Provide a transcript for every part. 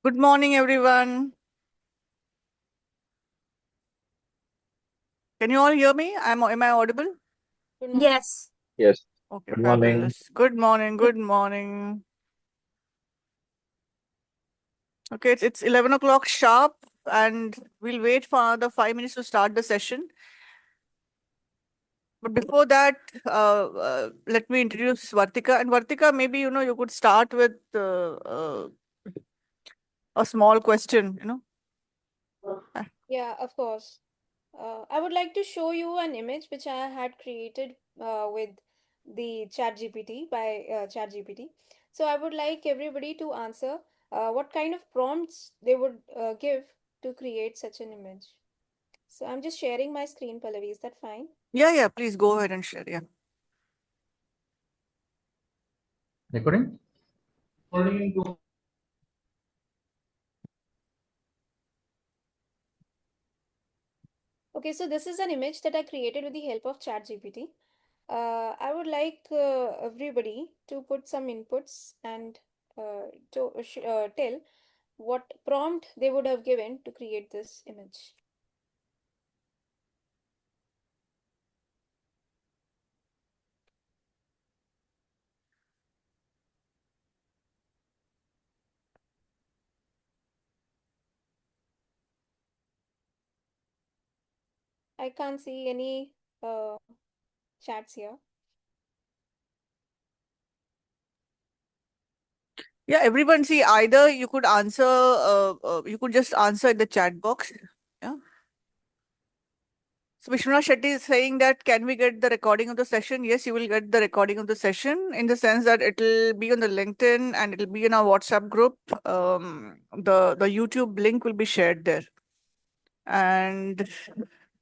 Good morning, everyone. Can you all hear me? Am I audible? Yes. Yes. Okay, Good morning. fabulous. Good morning. Good morning. Okay, it's 11 o'clock sharp, and we'll wait for another 5 minutes to start the session. But before that, let me introduce Vartika. And Vartika, maybe you could start with a small question. Yeah, of course. I would like to show you an image which I had created with the ChatGPT by ChatGPT. So I would like everybody to answer what kind of prompts they would give to create such an image. So I'm just sharing my screen, Pallavi. Is that fine? Yeah, please go ahead and share. Yeah. Recording? Okay, so this is an image that I created with the help of ChatGPT. I would like everybody to put some inputs and tell what prompt they would have given to create this image. I can't see any chats here. Yeah, everyone, see, either you could answer, you could just answer in the chat box. Yeah. So Vishwanath Shetty is saying that can we get the recording of the session? Yes, you will get the recording of the session in the sense that it'll be on the LinkedIn and it'll be in our WhatsApp group. The YouTube link will be shared there. And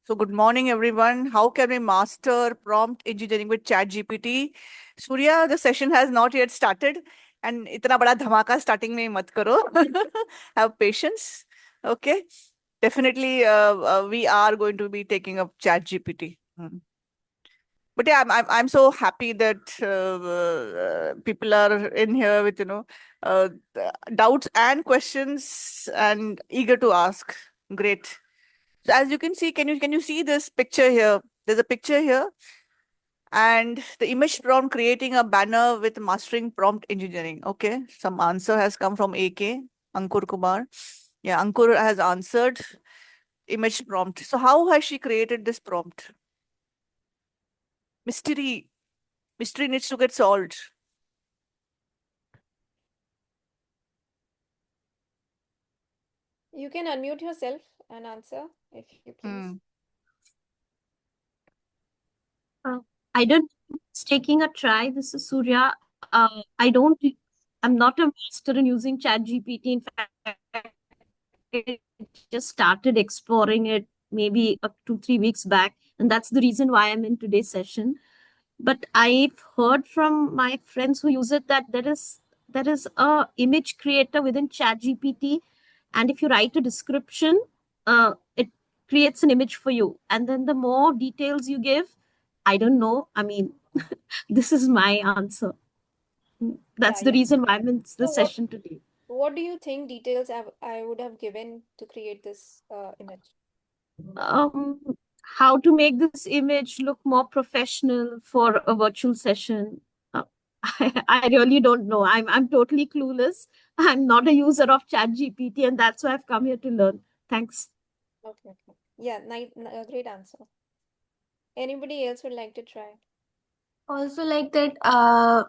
so good morning, everyone. How can we master prompt engineering with ChatGPT? Surya, the session has not yet started. And itna bada dhamaka starting mein mat karo. Have patience. Okay. Definitely, we are going to be taking up ChatGPT. But yeah, I'm so happy that people are in here with doubts and questions and eager to ask. Great. So as you can see, can you see this picture here? There's a picture here, and the image prompt creating a banner with mastering prompt engineering. Okay, some answer has come from AK Ankur Kumar. Yeah, Ankur has answered image prompt. So how has she created this prompt? Mystery. Mystery needs to get solved. You can unmute yourself and answer if you please. Hmm. Uh, I don't it's taking a try. This is Surya. I don't I'm not a master in using ChatGPT. In fact, I just started exploring it maybe 2-3 weeks back, and that's the reason why I'm in today's session. But I've heard from my friends who use it that there is a image creator within ChatGPT, and if you write a description, it creates an image for you, and then the more details you give, I don't know. I mean, this is my answer. Yeah, That's the yeah. reason why I'm in So this session today. what do you think details I would have given to create this image? Um, how to make this image look more professional for a virtual session? Uh, I really don't know. I'm totally clueless. I'm not a user of ChatGPT, and that's why I've come here to learn. Thanks. Okay, okay. Yeah, great answer. Anybody else would like to try? Also, like that,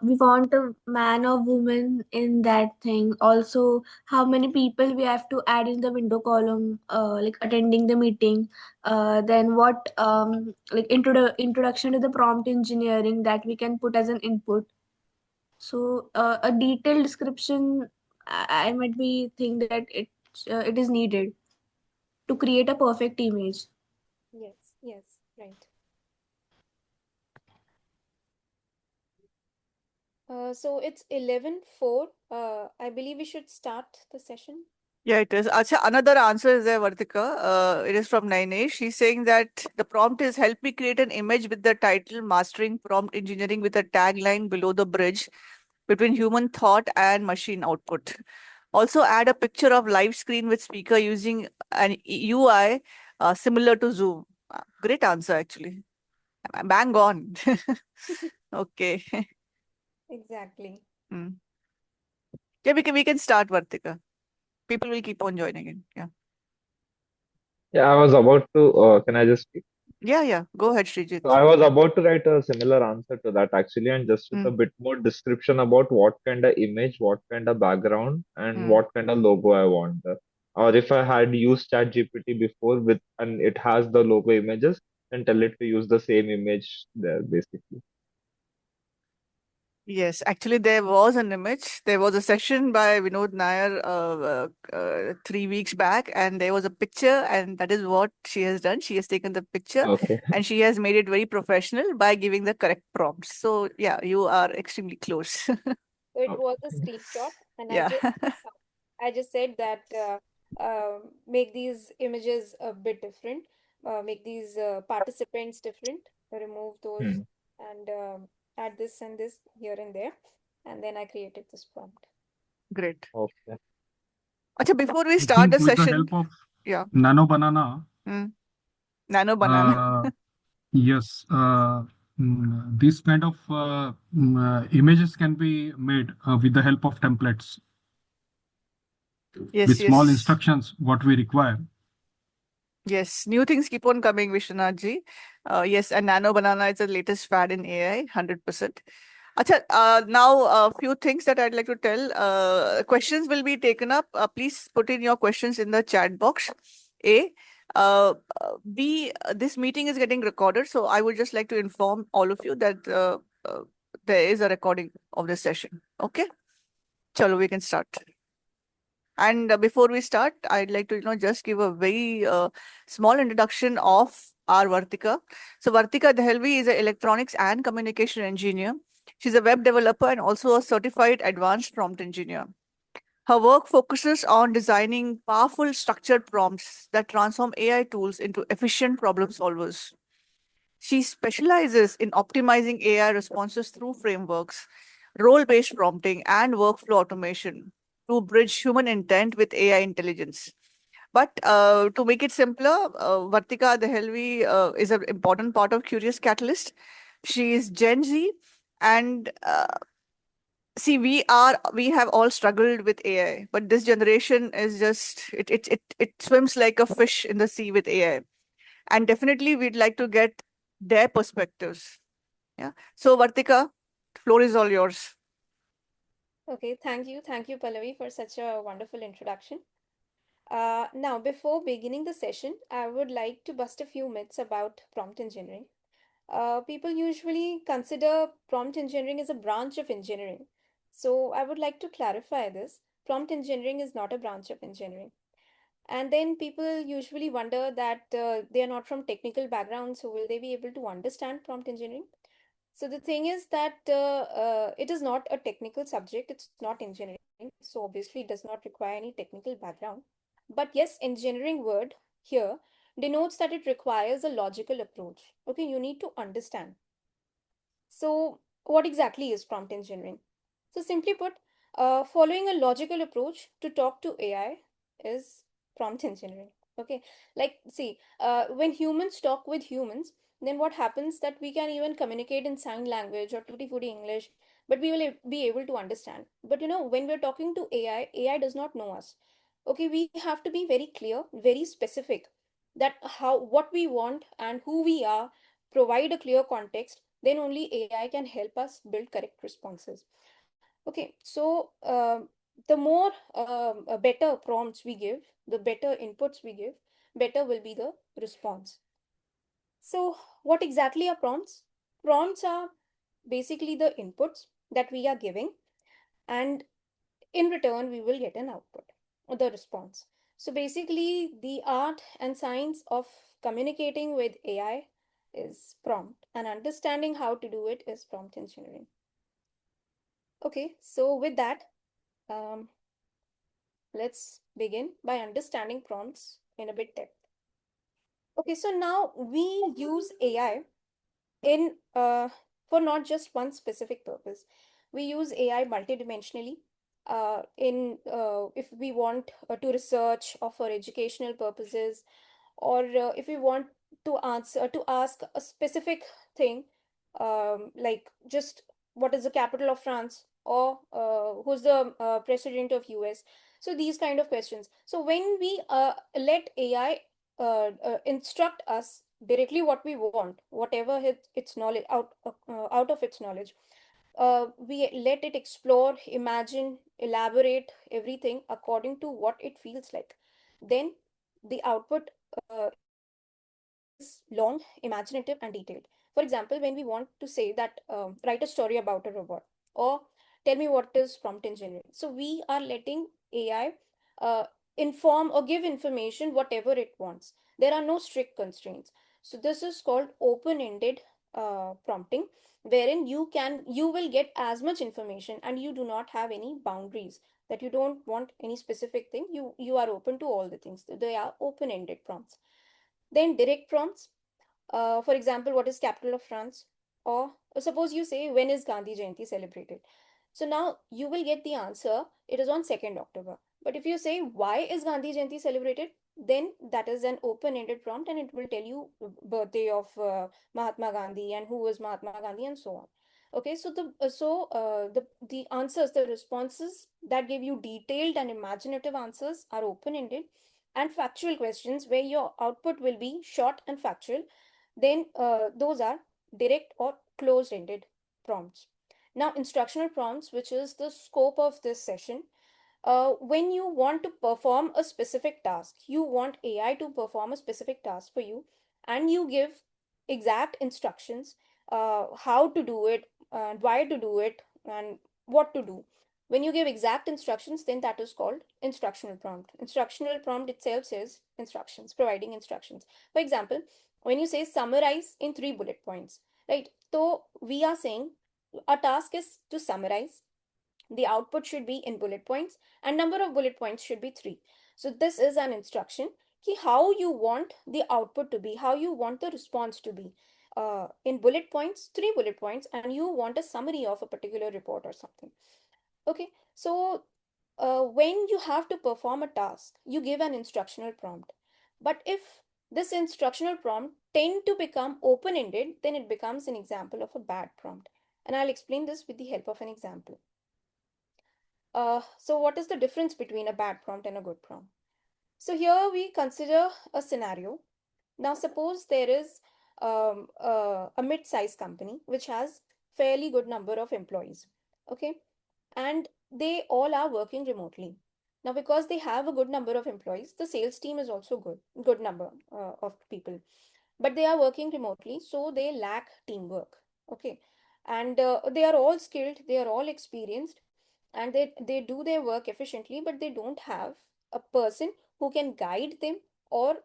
we want a man or woman in that thing. Also, how many people we have to add in the window column, like attending the meeting. Then what, like introduction to the prompt engineering that we can put as an input. So, a detailed description, I might be think that it is needed to create a perfect image. Yes, yes, right. So it's 11:04. I believe we should start the session. Yeah, it is. Acha, another answer is there, Vartika. It is from Nainesh. She's saying that the prompt is help me create an image with the title Mastering Prompt Engineering with a tagline below the bridge between human thought and machine output. Also add a picture of live screen with speaker using an UI similar to Zoom. Great answer, actually. Bang on. Okay. Exactly. Mm. Yeah, we can start, Vartika. People will keep on joining in. Yeah. Yeah, I was about to. Can I just speak? Yeah. Go ahead, So Srijit. I was about to write a similar answer to that actually, and just with a Mm. bit more description about what kind of image, what kind of background, and Mm. what kind of logo I want. Or if I had used ChatGPT before with and it has the logo images, then tell it to use the same image there basically. Yes, actually, there was an image. There was a session by Vinod Nair 3 weeks back, and there was a picture, and that is what she has done. She has taken the picture Okay. and she has made it very professional by giving the correct prompts. So, yeah, you are extremely close. So it was a Okay. screenshot, and Yeah, I just said that make these images a bit different, make these participants different, remove those, Hmm. and add this and this here and there, and then I created this prompt. great. Okay. Acha, before we I start think the with the session, help of yeah, Nano Banana, nano banana. uh, yes, these kind of images can be made with the help of templates Yes, with small yes. instructions what we require. Yes, new things keep on coming, Vishwanath ji. Yes, and Nano Banana is the latest fad in AI, 100%. Acha, now a few things that I'd like to tell. Questions will be taken up. Please put in your questions in the chat box. A. B. This meeting is getting recorded, so I would just like to inform all of you that there is a recording of this session. Okay? Chalo, we can start. And before we start, I'd like to, just give a very small introduction of our Vartika. So Vartika Dehalvi is an electronics and communication engineer. She's a web developer and also a certified advanced prompt engineer. Her work focuses on designing powerful structured prompts that transform AI tools into efficient problem solvers. She specializes in optimizing AI responses through frameworks, role based prompting, and workflow automation to bridge human intent with AI intelligence. But to make it simpler, Vartika Dehelvi is an important part of Curious Catalyst. She is Gen Z, and see, we have all struggled with AI, but this generation is just it swims like a fish in the sea with AI, and definitely we'd like to get their perspectives. Yeah. So, Vartika, floor is all yours. Okay, thank you, Pallavi, for such a wonderful introduction. Now, before beginning the session, I would like to bust a few myths about prompt engineering. People usually consider prompt engineering as a branch of engineering. So, I would like to clarify this. Prompt engineering is not a branch of engineering. And then people usually wonder that they are not from technical backgrounds, so will they be able to understand prompt engineering? So the thing is that it is not a technical subject, it's not engineering, so obviously it does not require any technical background. But yes, engineering word here denotes that it requires a logical approach. Okay, you need to understand. So, what exactly is prompt engineering? So, simply put, following a logical approach to talk to AI is prompt engineering. Okay, like see, when humans talk with humans, then what happens that we can even communicate in sign language or tutti frutti English, but we will be able to understand. But when we're talking to AI, AI does not know us. Okay, we have to be very clear, very specific that how what we want and who we are, provide a clear context, then only AI can help us build correct responses. Okay, so the more better prompts we give, the better inputs we give, better will be the response. So, what exactly are prompts? Prompts are basically the inputs that we are giving, and in return, we will get an output or the response. So, basically, the art and science of communicating with AI is prompt, and understanding how to do it is prompt engineering. Okay, so with that, um, let's begin by understanding prompts in a bit depth. Okay, so now we use AI in for not just one specific purpose. We use AI multidimensionally. in if we want to research or for educational purposes, or if we want to answer to ask a specific thing, like just what is the capital of France, or who's the president of US. So these kind of questions. So when we let AI instruct us directly what we want, whatever its knowledge out of its knowledge, we let it explore, imagine, elaborate everything according to what it feels like. Then the output is long, imaginative, and detailed. For example, when we want to say that write a story about a robot, or tell me what is prompt engineering. So we are letting AI uh, inform or give information whatever it wants. There are no strict constraints. So this is called open-ended prompting, wherein you will get as much information and you do not have any boundaries, that you don't want any specific thing. You are open to all the things. They are open-ended prompts. Then direct prompts, for example, what is capital of France? Or suppose you say, when is Gandhi Jayanti celebrated? So now you will get the answer, it is on 2nd October. But if you say, why is Gandhi Jayanti celebrated? Then that is an open-ended prompt, and it will tell you birthday of Mahatma Gandhi and who was Mahatma Gandhi and so on. Okay, so the answers, the responses that give you detailed and imaginative answers are open-ended, and factual questions where your output will be short and factual, then those are direct or closed-ended prompts. Now, instructional prompts, which is the scope of this session, when you want to perform a specific task, you want AI to perform a specific task for you, and you give exact instructions, how to do it, and why to do it, and what to do. When you give exact instructions, then that is called instructional prompt. Instructional prompt itself says instructions, providing instructions. For example, when you say summarize in 3 bullet points, right? So we are saying a task is to summarize, the output should be in bullet points, and number of bullet points should be 3. So this is an instruction ki how you want the output to be, how you want the response to be, in bullet points, 3 bullet points, and you want a summary of a particular report or something. Okay, so when you have to perform a task, you give an instructional prompt. But if this instructional prompt tend to become open-ended, then it becomes an example of a bad prompt. And I'll explain this with the help of an example. So what is the difference between a bad prompt and a good prompt? So here we consider a scenario. Now suppose there is a mid-sized company which has fairly good number of employees. Okay, and they all are working remotely. Now because they have a good number of employees, the sales team is also good number of people, but they are working remotely, so they lack teamwork. Okay, and they are all skilled, they are all experienced, and they do their work efficiently, but they don't have a person who can guide them or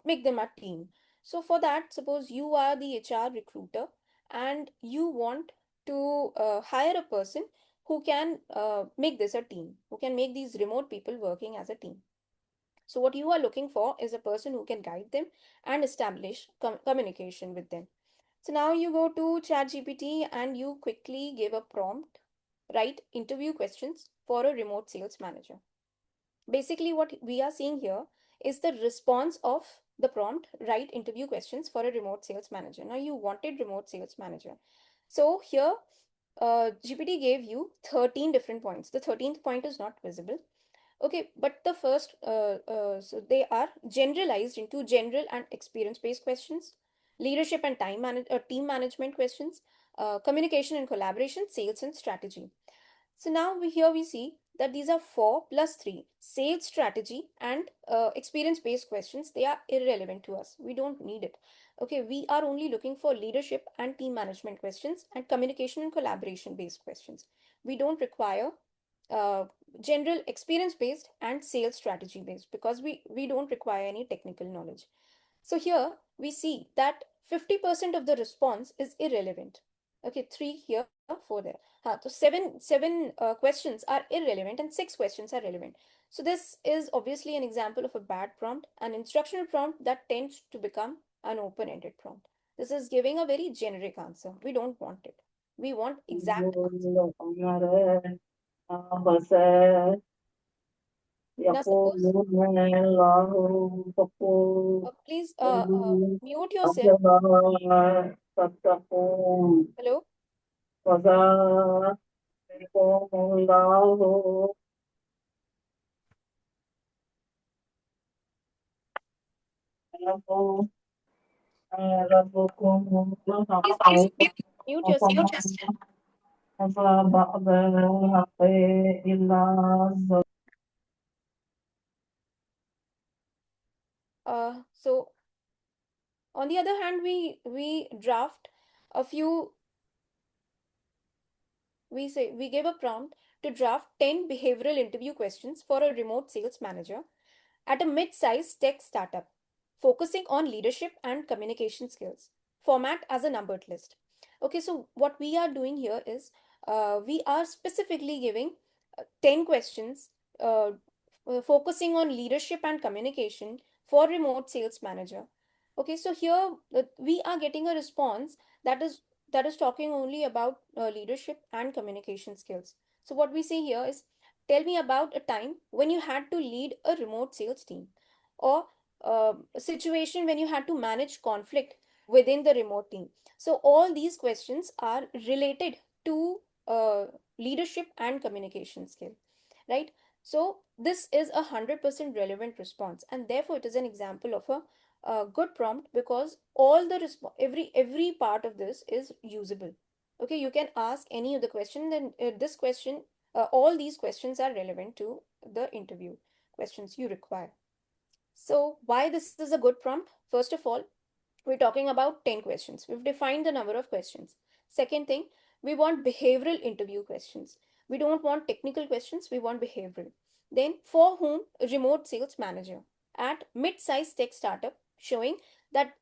make them a team. So for that, suppose you are the HR recruiter and you want to hire a person who can make this a team, who can make these remote people working as a team. So what you are looking for is a person who can guide them and establish communication with them. So now you go to ChatGPT and you quickly give a prompt, write interview questions for a remote sales manager. Basically, what we are seeing here is the response of the prompt, write interview questions for a remote sales manager. Now you wanted remote sales manager. So here, GPT gave you 13 different points. The 13th point is not visible. Okay, but the first, so they are generalized into general and experience-based questions, leadership and team management questions, communication and collaboration, sales and strategy. So now here we see that these are 4 plus 3. Sales strategy and experience-based questions, they are irrelevant to us. We don't need it. Okay, we are only looking for leadership and team management questions and communication and collaboration-based questions. We don't require uh, general experience-based and sales strategy-based, because we don't require any technical knowledge. So here we see that 50% of the response is irrelevant. Okay, 3 here, 4 there. So seven questions are irrelevant and 6 questions are relevant. So this is obviously an example of a bad prompt, an instructional prompt that tends to become an open-ended prompt. This is giving a very generic answer. We don't want it. We want exact answer. Now suppose يقولون الله فقول please mute yourself. أفلا تتقون Hello. وذلكم الله لكم ربكم Please الحق mute yourself. وفما أفبعد الحق إلا So on the other hand, we draft a few. We gave a prompt to draft 10 behavioral interview questions for a remote sales manager at a mid-sized tech startup, focusing on leadership and communication skills. Format as a numbered list. Okay, so what we are doing here is we are specifically giving 10 questions focusing on leadership and communication for remote sales manager. Okay, so here we are getting a response that is talking only about leadership and communication skills. So what we say here is, tell me about a time when you had to lead a remote sales team, or a situation when you had to manage conflict within the remote team. So all these questions are related to leadership and communication skill, right? So this is 100% relevant response, and therefore it is an example of a good prompt, because all the every part of this is usable. Okay, you can ask any of the question, then this question all these questions are relevant to the interview questions you require. So why this is a good prompt? First of all, we're talking about 10 questions. We've defined the number of questions. Second thing, we want behavioral interview questions. We don't want technical questions, we want behavioral. Then, for whom? A remote sales manager at mid-sized tech startup, showing that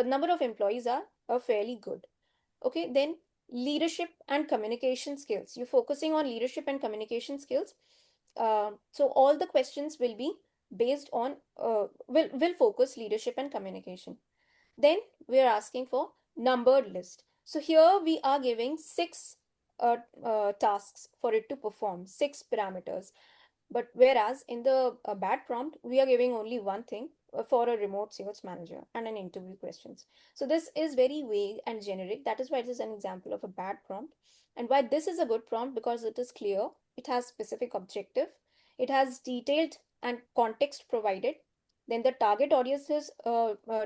number of employees are fairly good. Okay, then leadership and communication skills. You're focusing on leadership and communication skills. So all the questions will be based on will focus leadership and communication. Then we are asking for numbered list. So here we are giving six tasks for it to perform, six parameters. But whereas in the bad prompt, we are giving only one thing for a remote sales manager and an interview questions. So this is very vague and generic. That is why it is an example of a bad prompt. And why this is a good prompt, because it is clear, it has specific objective, it has detailed and context provided. Then the target audience is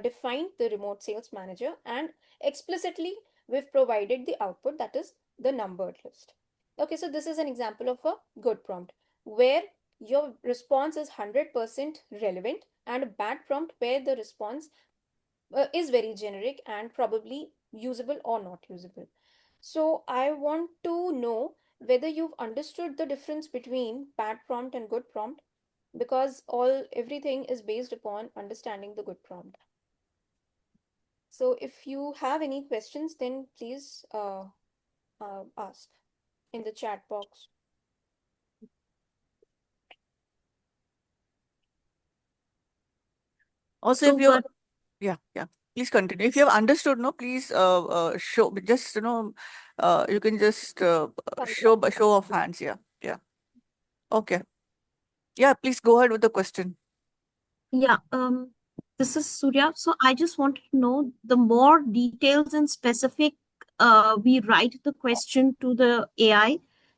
defined, the remote sales manager, and explicitly we've provided the output, that is the numbered list. Okay, so this is an example of a good prompt where your response is 100% relevant, and a bad prompt where the response is very generic and probably usable or not usable. So I want to know whether you've understood the difference between bad prompt and good prompt, because everything is based upon understanding the good prompt. So if you have any questions, then please ask in the chat box. Also, if you yeah, please continue. If you have understood, no, please show, just you can just show by show of hands. Yeah. Okay. Yeah, please go ahead with the question. Yeah, this is Surya. So I just wanted to know, the more details and specific we write the question to the AI,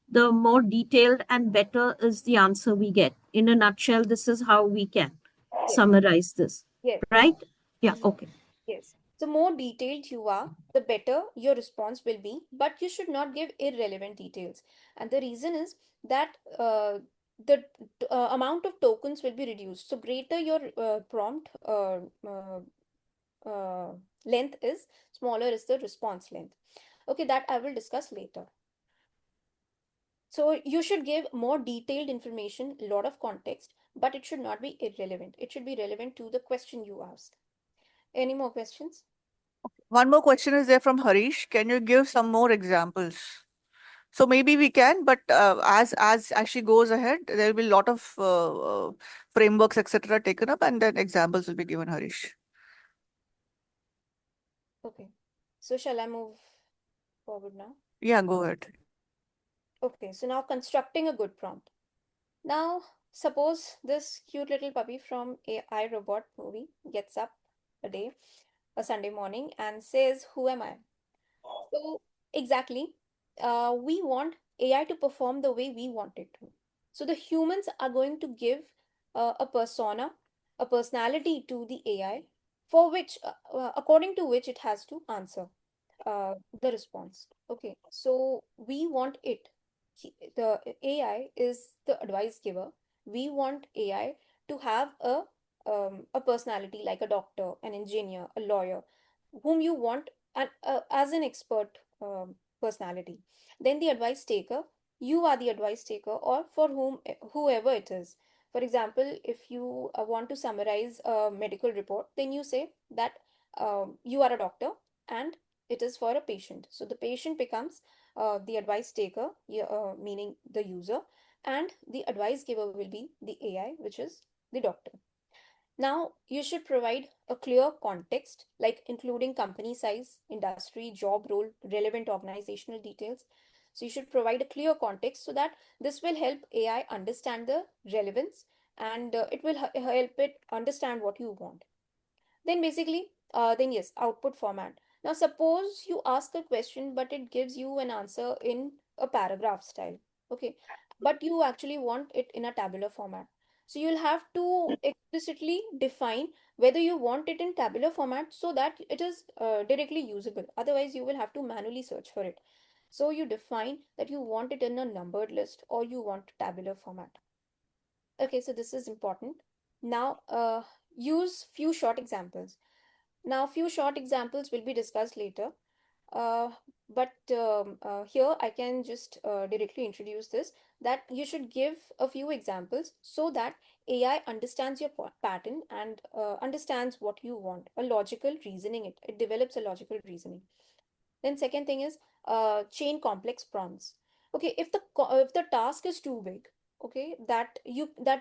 the more detailed and better is the answer we get. In a nutshell, this is how we can Yes. summarize this, Yes. right? Yeah, okay. Yes. The more detailed you are, the better your response will be, but you should not give irrelevant details. And the reason is that the amount of tokens will be reduced. So, greater your prompt uh, length is, smaller is the response length. Okay, that I will discuss later. So, you should give more detailed information, a lot of context, but it should not be irrelevant. It should be relevant to the question you ask. Any more questions? One more question is there from Harish. Can you give some more examples? So maybe we can, but as she goes ahead, there will be a lot of frameworks, etc., taken up, and then examples will be given, Harish. Okay. So shall I move forward now? Yeah, go ahead. Okay, so now constructing a good prompt. Now, suppose this cute little puppy from a iRobot movie gets up a day, a Sunday morning, and says, "Who am I?" So, exactly, we want AI to perform the way we want it to. So, the humans are going to give a persona, a personality to the AI, for which, according to which it has to answer the response. Okay, so we want it. The AI is the advice giver. We want AI to have a personality like a doctor, an engineer, a lawyer, whom you want as an expert personality. Then the advice taker, you are the advice taker, or for whoever it is. For example, if you want to summarize a medical report, then you say that you are a doctor and it is for a patient. So the patient becomes the advice taker, meaning the user, and the advice giver will be the AI, which is the doctor. Now, you should provide a clear context, like including company size, industry, job role, relevant organizational details. So, you should provide a clear context so that this will help AI understand the relevance, and it will help it understand what you want. Then basically, then yes, output format. Now suppose you ask a question, but it gives you an answer in a paragraph style. Okay, but you actually want it in a tabular format. So you'll have to explicitly define whether you want it in tabular format so that it is directly usable. Otherwise, you will have to manually search for it. So you define that you want it in a numbered list or you want tabular format. Okay, so this is important. Now, use few short examples. Now, few short examples will be discussed later. Uh, but here I can just directly introduce this, that you should give a few examples so that AI understands your pattern and understands what you want. A logical reasoning, it develops a logical reasoning. Then second thing is chain complex prompts. Okay, if the task is too big, okay, that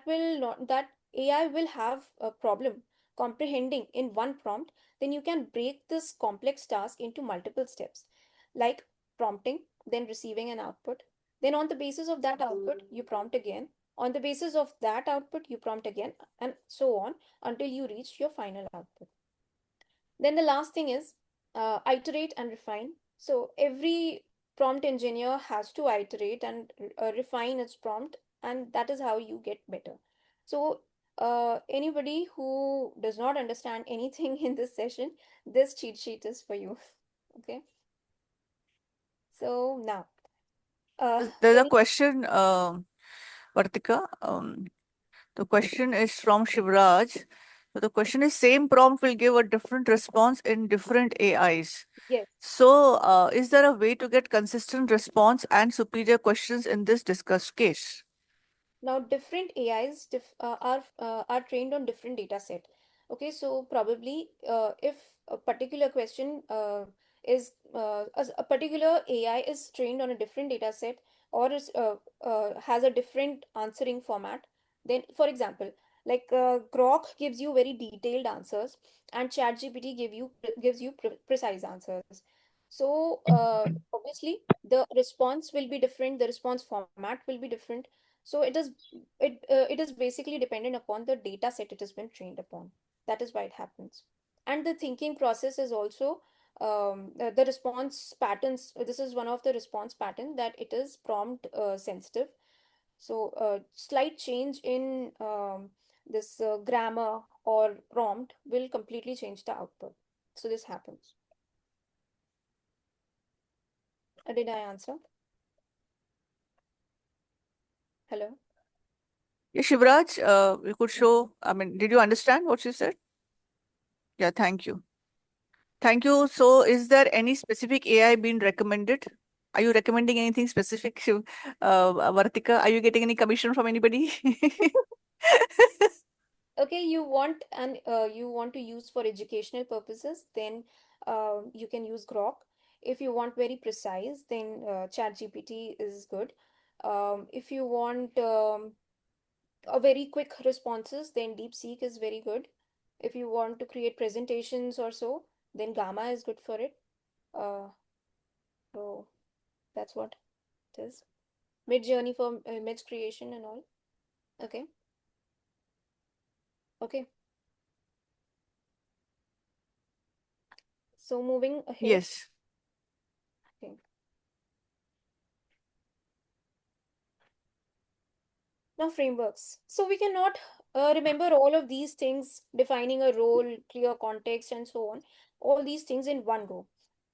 will not that AI will have a problem comprehending in one prompt, then you can break this complex task into multiple steps, like prompting, then receiving an output. Then on the basis of that output, you prompt again. On the basis of that output, you prompt again, and so on until you reach your final output. Then the last thing is iterate and refine. So every prompt engineer has to iterate and refine its prompt, and that is how you get better. So anybody who does not understand anything in this session, this cheat sheet is for you. Okay. So now, There's a any question, Vartika. The question is from Shivraj. So the question is, same prompt will give a different response in different AIs. yes. So, is there a way to get consistent response and superior questions in this discussed case? Now, different AIs are trained on different data set. Okay, so probably if a particular question a particular AI is trained on a different data set or has a different answering format, then for example, like Grok gives you very detailed answers, and ChatGPT gives you precise answers. So obviously the response will be different, the response format will be different. So it is basically dependent upon the data set it has been trained upon. That is why it happens. And the thinking process is also the response patterns. This is one of the response pattern, that it is prompt sensitive. So slight change in this grammar or prompt will completely change the output. So this happens. Did I answer? Hello? Yeah, Shivraj, you could show, I mean, did you understand what she said? Yeah, thank you. Thank you. So, is there any specific AI being recommended? Are you recommending anything specific, Vartika? Are you getting any commission from anybody? Okay, you want to use for educational purposes, then you can use Grok. If you want very precise, then ChatGPT is good. If you want a very quick responses, then DeepSeek is very good. If you want to create presentations or so, then Gamma is good for it. Uh, so that's what it is. Mid journey for image creation and all. Okay. Okay. So moving ahead. Yes. Okay. Now, frameworks. So we cannot remember all of these things, defining a role, clear context, and so on, all these things in one go.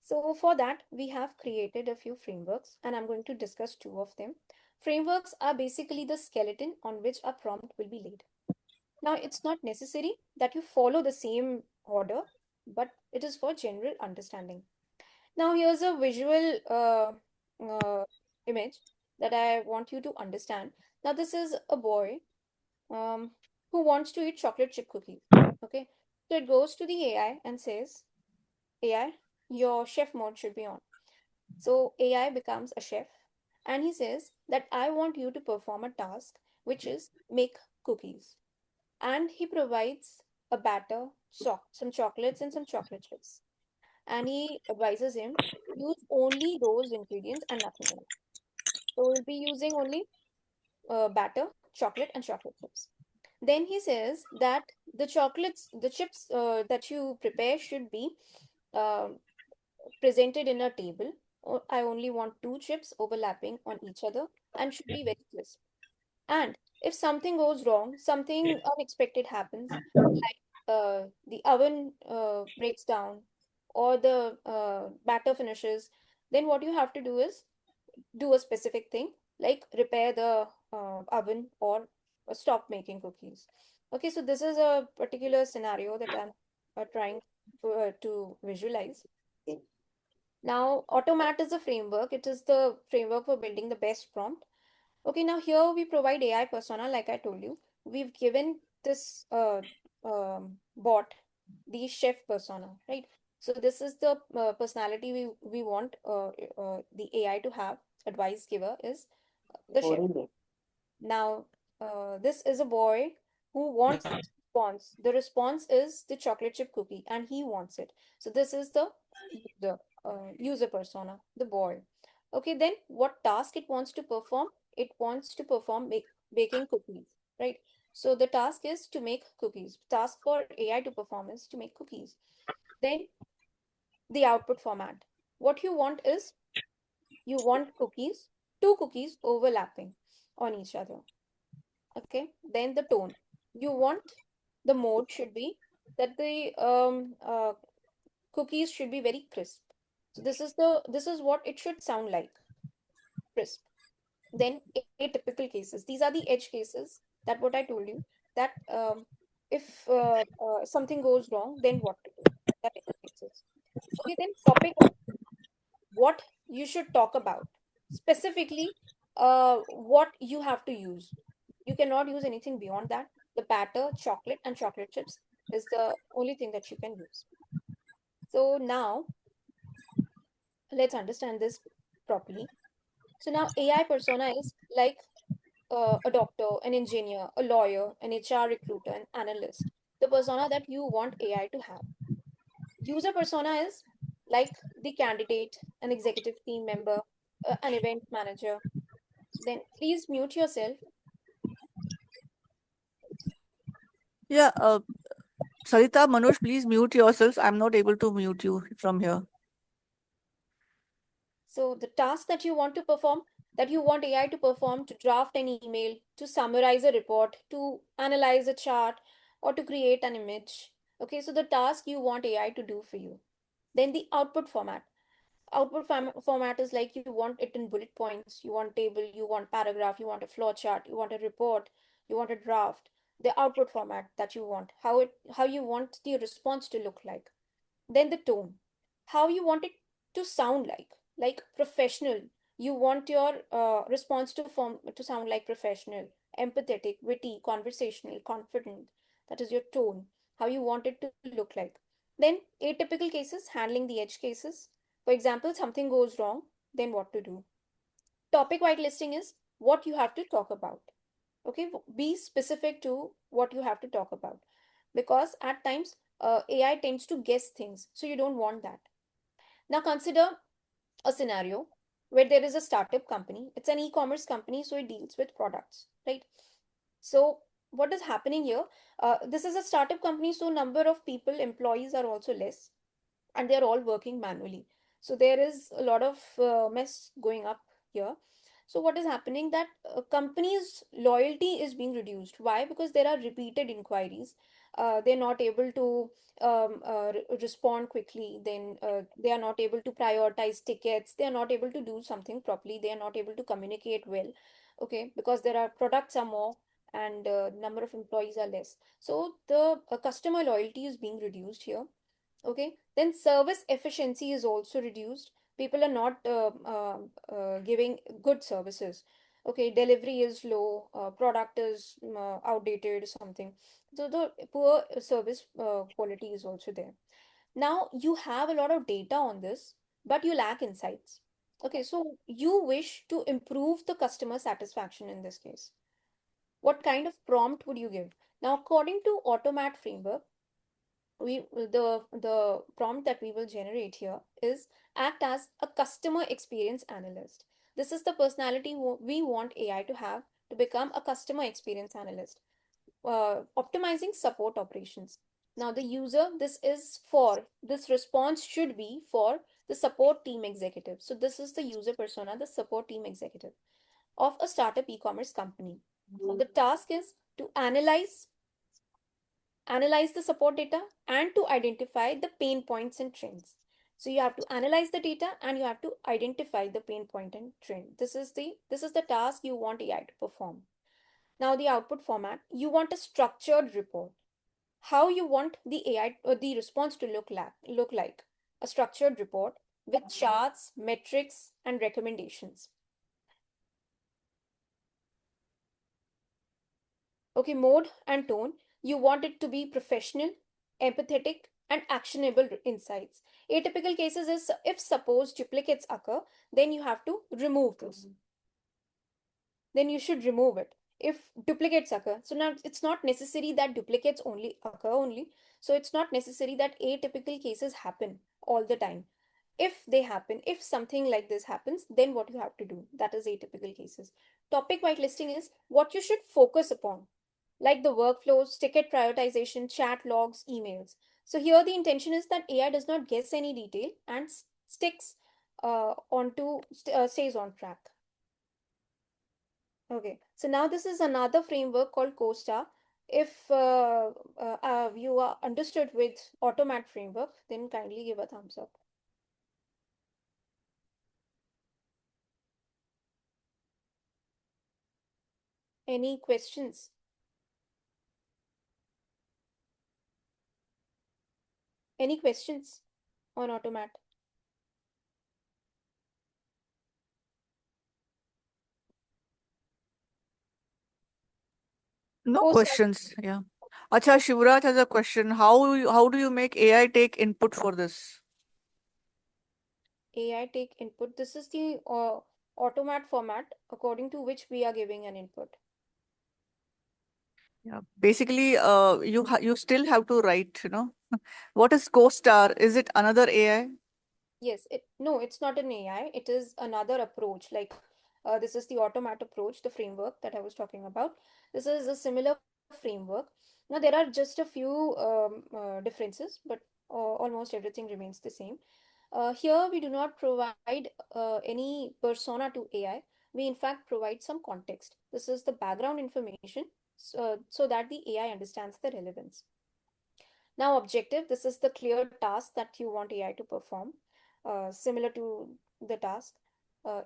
So for that, we have created a few frameworks, and I'm going to discuss two of them. Frameworks are basically the skeleton on which a prompt will be laid. Now, it's not necessary that you follow the same order, but it is for general understanding. Now, here's a visual uh, image that I want you to understand. Now, this is a boy um, who wants to eat chocolate chip cookies. Okay, so it goes to the AI and says, AI, your chef mode should be on. So AI becomes a chef and he says that I want you to perform a task which is make cookies. And he provides a batter, some chocolates, and some chocolate chips. And he advises him use only those ingredients and nothing else. So we'll be using only batter, chocolate, and chocolate chips. Then he says that the chips that you prepare should be um presented in a table. I only want two chips overlapping on each other and should be very crisp. And if something goes wrong, something unexpected happens, like the oven breaks down or the batter finishes, then what you have to do is do a specific thing like repair the oven or stop making cookies. Okay, so this is a particular scenario that I'm trying to visualize. Now, Automat is a framework. It is the framework for building the best prompt. Okay, now here we provide AI persona, like I told you. We've given this bot the chef persona, right? So this is the personality we want the AI to have. Advice giver is the chef. Now, this is a boy who wants this response. The response is the chocolate chip cookie, and he wants it. So this is the user persona, the boy. Okay, then what task it wants to perform? It wants to perform baking cookies, right? So the task is to make cookies. Task for AI to perform is to make cookies. Then the output format. What you want is you want cookies, two cookies overlapping on each other. Okay, then the tone. You want the mode should be that the cookies should be very crisp. So this is what it should sound like, crisp. Then atypical cases. These are the edge cases that what I told you that if something goes wrong, then what to do. That edge cases. Okay, then topic what you should talk about specifically what you have to use. You cannot use anything beyond that. The batter, chocolate, and chocolate chips is the only thing that you can use. So now let's understand this properly. So now AI persona is like a doctor, an engineer, a lawyer, an HR recruiter, an analyst. The persona that you want AI to have. User persona is like the candidate, an executive team member, an event manager. Then please mute yourself. Yeah. Sarita, Manoj, please mute yourselves. I'm not able to mute you from here. So the task that you want to perform, that you want AI to perform, to draft an email, to summarize a report, to analyze a chart, or to create an image. Okay, so the task you want AI to do for you. Then the output format. Format is like you want it in bullet points, you want table, you want paragraph, you want a flow chart, you want a report, you want a draft. The output format that you want, how you want the response to look like. Then the tone, how you want it to sound like professional. You want your response to sound like professional, empathetic, witty, conversational, confident. That is your tone, how you want it to look like. Then atypical cases, handling the edge cases. For example, something goes wrong, then what to do. Topic whitelisting is what you have to talk about. Okay, be specific to what you have to talk about, because at times AI tends to guess things, so you don't want that. Now consider a scenario where there is a startup company. It's an e-commerce company, so it deals with products, right? So what is happening here? This is a startup company, so number of people, employees are also less, and they're all working manually. So there is a lot of mess going up here. So what is happening, that companies loyalty is being reduced. Why? Because there are repeated inquiries. They're not able to respond quickly. Then they are not able to prioritize tickets. They are not able to do something properly. They are not able to communicate well. Okay, because there are products are more, and number of employees are less. So the customer loyalty is being reduced here. Okay, then service efficiency is also reduced. People are not giving good services. Okay, delivery is low, product is outdated, something. So the poor service quality is also there. Now you have a lot of data on this, but you lack insights. Okay, so you wish to improve the customer satisfaction in this case. What kind of prompt would you give? Now, according to Automat framework, the prompt that we will generate here is act as a customer experience analyst. This is the personality we want AI to have to become a customer experience analyst, optimizing support operations. Now the user, this response should be for the support team executive. So this is the user persona, the support team executive of a startup e-commerce company. Now the task is to analyze the support data and to identify the pain points and trends. So you have to analyze the data and you have to identify the pain point and trend. This is the task you want AI to perform. Now the output format, you want a structured report. How you want the AI or the response to look like a structured report with charts, metrics, and recommendations. Okay, mode and tone. You want it to be professional, empathetic, and actionable insights. Atypical cases is if suppose duplicates occur, then you have to remove this. Then you should remove it. If duplicates occur, so now it's not necessary that duplicates only occur only. So it's not necessary that atypical cases happen all the time. If they happen, if something like this happens, then what you have to do, that is atypical cases. Topic whitelisting is what you should focus upon, like the workflows, ticket prioritization, chat logs, emails. So here the intention is that AI does not guess any detail and sticks stays on track. Okay, so now this is another framework called CoStar. If you are understood with Automat framework, then kindly give a thumbs up. Any questions? Any questions on Automat? No CoStar. questions. Yeah. Acha, Shivraj has a question. How do you make AI take input for this? AI take input. This is the Automat format according to which we are giving an input. Yeah. Basically, you still have to write, What is CoStar? Is it another AI? Yes, it's not an AI. It is another approach. Like this is the Automat approach, the framework that I was talking about. This is a similar framework. Now there are just a few differences, but almost everything remains the same. Here we do not provide any persona to AI. We in fact provide some context. This is the background information, so that the AI understands the relevance. Now, objective, this is the clear task that you want AI to perform, similar to the task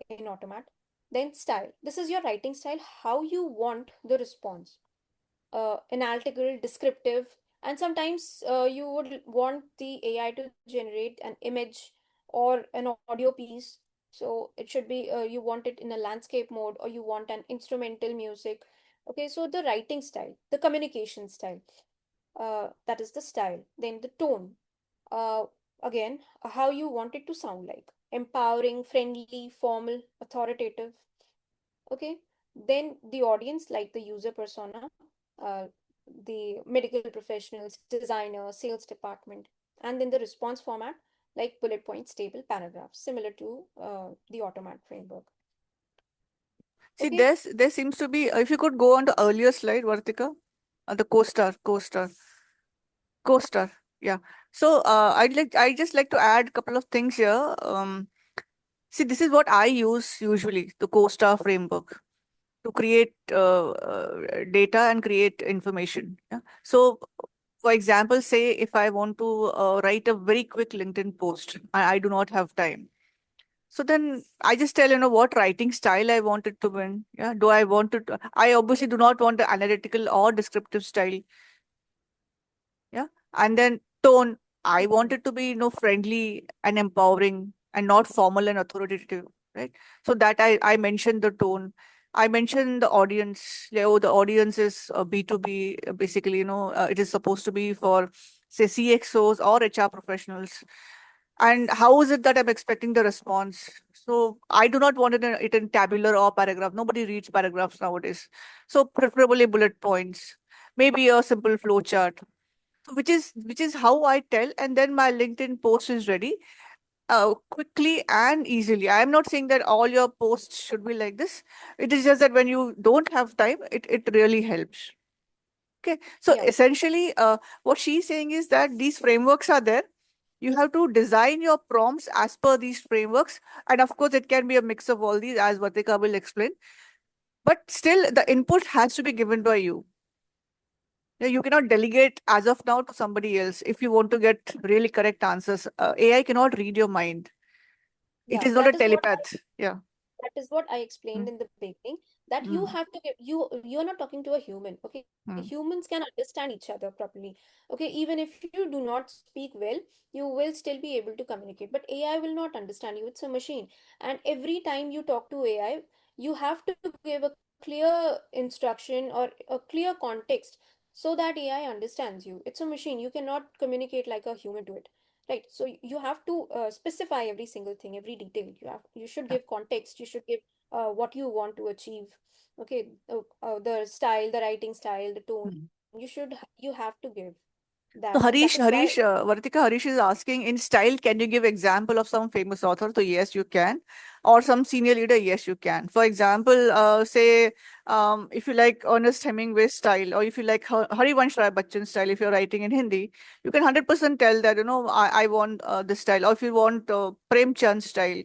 in Automat. Then style, this is your writing style, how you want the response. Analytical, descriptive, and sometimes you would want the AI to generate an image or an audio piece. So it should be you want it in a landscape mode, or you want an instrumental music. Okay, so the writing style, the communication style, that is the style. Then the tone, uh, again, how you want it to sound like: empowering, friendly, formal, authoritative. Okay, then the audience, like the user persona, uh, the medical professionals, designer, sales department. And then the response format, like bullet points, table, paragraphs, similar to the automat framework. See, Okay. there seems to be, if you could go on the earlier slide, Vartika, the co-star. Yeah. So I just like to add a couple of things here. See, this is what I use usually, the co-star framework to create data and create information. Yeah. So, for example, say if I want to write a very quick LinkedIn post, I do not have time. So then I just tell, what writing style I want it to win. Yeah. Do I want it? I obviously do not want the analytical or descriptive style. Yeah. And then tone, I want it to be, friendly and empowering and not formal and authoritative. Right. So that I mentioned the tone. I mentioned the audience. The audience is B2B. Basically, it is supposed to be for, say, CXOs or HR professionals. And how is it that I'm expecting the response? So I do not want it in tabular or paragraph. Nobody reads paragraphs nowadays. So preferably bullet points, maybe a simple flow chart. So which is how I tell, and then my LinkedIn post is ready, quickly and easily. I am not saying that all your posts should be like this. It is just that when you don't have time, it really helps. Okay, so Yeah. essentially, what she's saying is that these frameworks are there. You have to design your prompts as per these frameworks, and of course, it can be a mix of all these, as Vatika will explain. But still, the input has to be given by you. Yeah, you cannot delegate as of now to somebody else if you want to get really correct answers. AI cannot read your mind. It Yeah, is not a telepath. Yeah. that is what I explained Mm, in the beginning, that you mm, have to give you're not talking to a human. Okay, mm. humans can understand each other properly. Okay, even if you do not speak well, you will still be able to communicate, but AI will not understand you. It's a machine, and every time you talk to AI, you have to give a clear instruction or a clear context so that AI understands you. It's a machine, you cannot communicate like a human to it, right? So you have to specify every single thing, every detail. You should Yeah. give context, you should give what you want to achieve. Okay, the style, the writing style, the tone, Mm. you have to give that. So That is why. Vartika, Harish is asking in style, can you give example of some famous author? So yes, you can. Or some senior leader, yes, you can. For example, say, if you like Ernest Hemingway style, or if you like Harivansh Rai Bachchan style, if you're writing in Hindi, you can 100% tell that, I want this style. Or if you want Prem Chand style,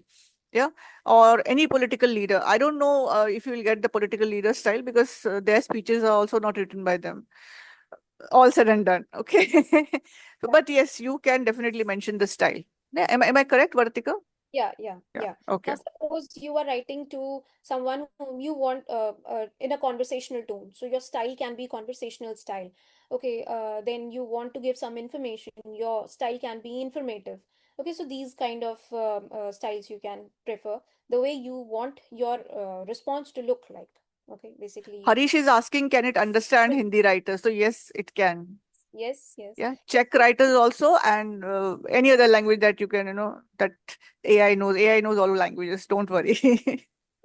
yeah, or any political leader. I don't know if you will get the political leader style because their speeches are also not written by them, all said and done. Okay. But yes, you can definitely mention the style. Yeah, am I correct, Vartika? Yeah, yeah, Yeah. yeah. Now, Okay. suppose you are writing to someone whom you want in a conversational tone. So your style can be conversational style. Okay, then you want to give some information. Your style can be informative. Okay, so these kind of styles you can prefer the way you want your response to look like. Okay, basically. Harish is asking, can it understand Hindi writers? So yes, it can. Yes, yes. Yeah, Czech writers also, and any other language that you can, that AI knows. AI knows all languages. Don't worry.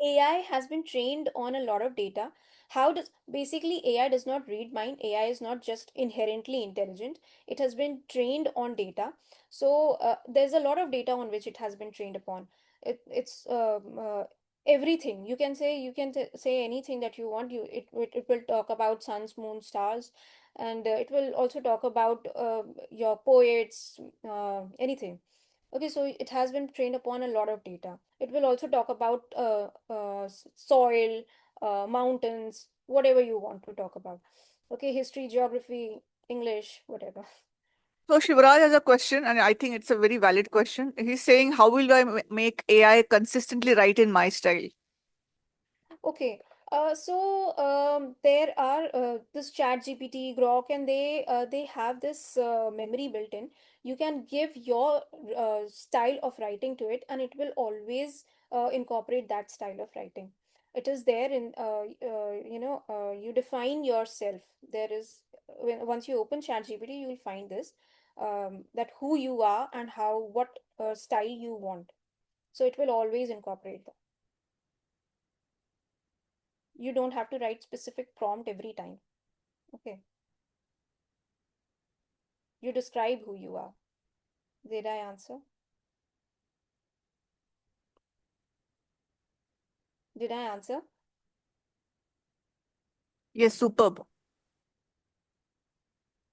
AI has been trained on a lot of data. How does basically AI does not read mind. AI is not just inherently intelligent. It has been trained on data. So there's a lot of data on which it has been trained upon. It's everything. You can say anything that you want. It will talk about suns, moons, stars, and it will also talk about your poets, anything. Okay, so it has been trained upon a lot of data. It will also talk about soil, mountains, whatever you want to talk about. Okay, history, geography, English, whatever. So Shivraj has a question, and I think it's a very valid question. He's saying, how will I make AI consistently write in my style? Okay, there are this Chat GPT, Grok, and they have this memory built in. You can give your style of writing to it, and it will always incorporate that style of writing. It is there in you define yourself. There is once you open Chat GPT, you will find this that who you are and how what style you want. So it will always incorporate that. You don't have to write specific prompt every time. Okay, you describe who you are. Did I answer? Did I answer? Yes, superb.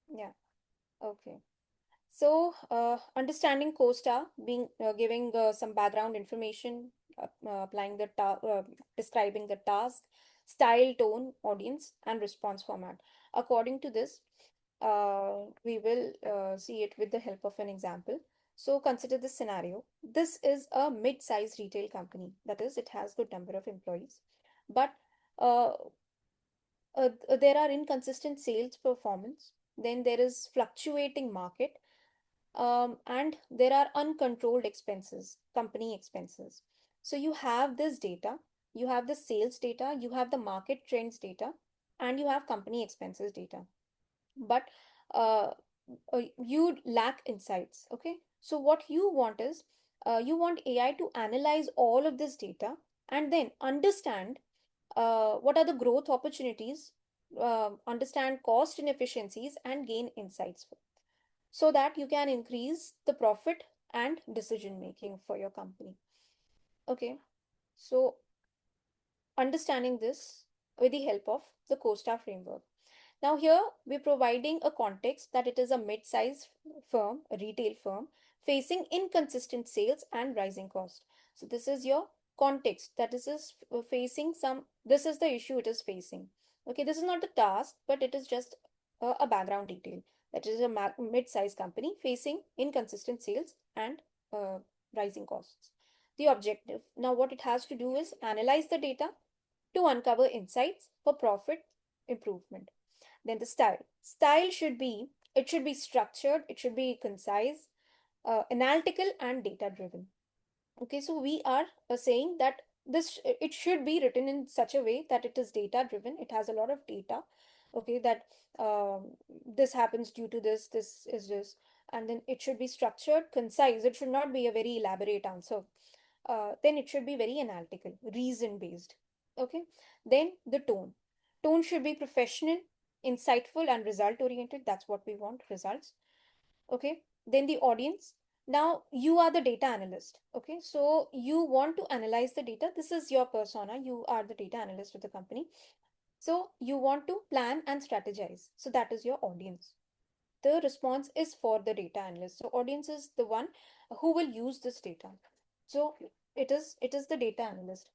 Yeah. Okay. So, understanding COSTA, being giving some background information, applying the describing the task, style, tone, audience, and response format. According to this, we will see it with the help of an example. So, consider this scenario. This is a mid-sized retail company. That is, it has good number of employees, but uh, there are inconsistent sales performance. Then there is fluctuating market, and there are uncontrolled expenses, company expenses. So you have this data, you have the sales data, you have the market trends data, and you have company expenses data. But uh, you lack insights. Okay, so what you want is you want AI to analyze all of this data and then understand what are the growth opportunities, understand cost inefficiencies, and gain insights so that you can increase the profit and decision making for your company. Okay, so understanding this with the help of the COSTA framework. Now, here we're providing a context that it is a mid-sized firm, a retail firm, facing inconsistent sales and rising cost. So, this is your context that is facing some, this is the issue it is facing. Okay, this is not the task, but it is just a background detail. That is a mid-sized company facing inconsistent sales and uh, rising costs. The objective, now what it has to do is analyze the data to uncover insights for profit improvement. Then the style should be, it should be structured, it should be concise, analytical, and data driven. Okay, so we are saying that this, it should be written in such a way that it is data driven, it has a lot of data. Okay, that this happens due to this is this, and then it should be structured, concise, it should not be a very elaborate answer. Then it should be very analytical, reason based. Okay, then the tone should be professional, insightful, and result oriented. That's what we want, results. Okay, then the audience, now you are the data analyst. Okay, so you want to analyze the data, this is your persona, you are the data analyst of the company. So you want to plan and strategize, so that is your audience. The response is for the data analyst, so audience is the one who will use this data. So it is the data analyst.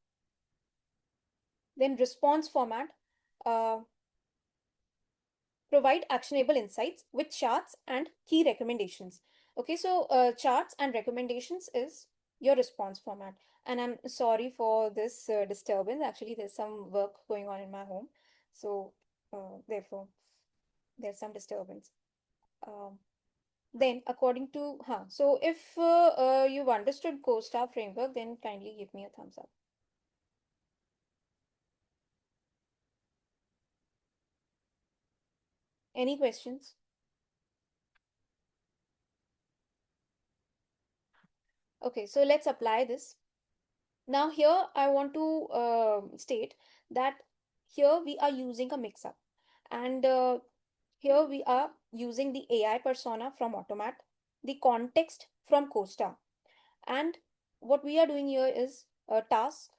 Then response format, uh, provide actionable insights with charts and key recommendations. Okay, so charts and recommendations is your response format. And I'm sorry for this disturbance. Actually, there's some work going on in my home, so therefore there's some disturbance. Um, then, according to, so if you've understood CoStar framework, then kindly give me a thumbs up. Any questions? Okay, so let's apply this. Now here I want to state that here we are using a mix-up, and here we are using the AI persona from Automat, the context from Costa, and what we are doing here is a task,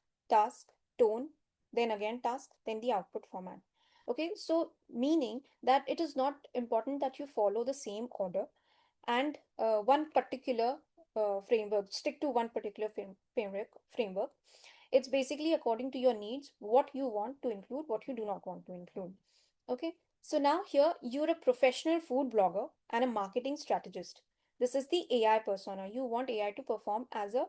tone, then again task, then the output format. Okay, so meaning that it is not important that you follow the same order and one particular framework, stick to one particular framework. It's basically according to your needs, what you want to include, what you do not want to include. Okay, so now here you're a professional food blogger and a marketing strategist. This is the AI persona. You want AI to perform as a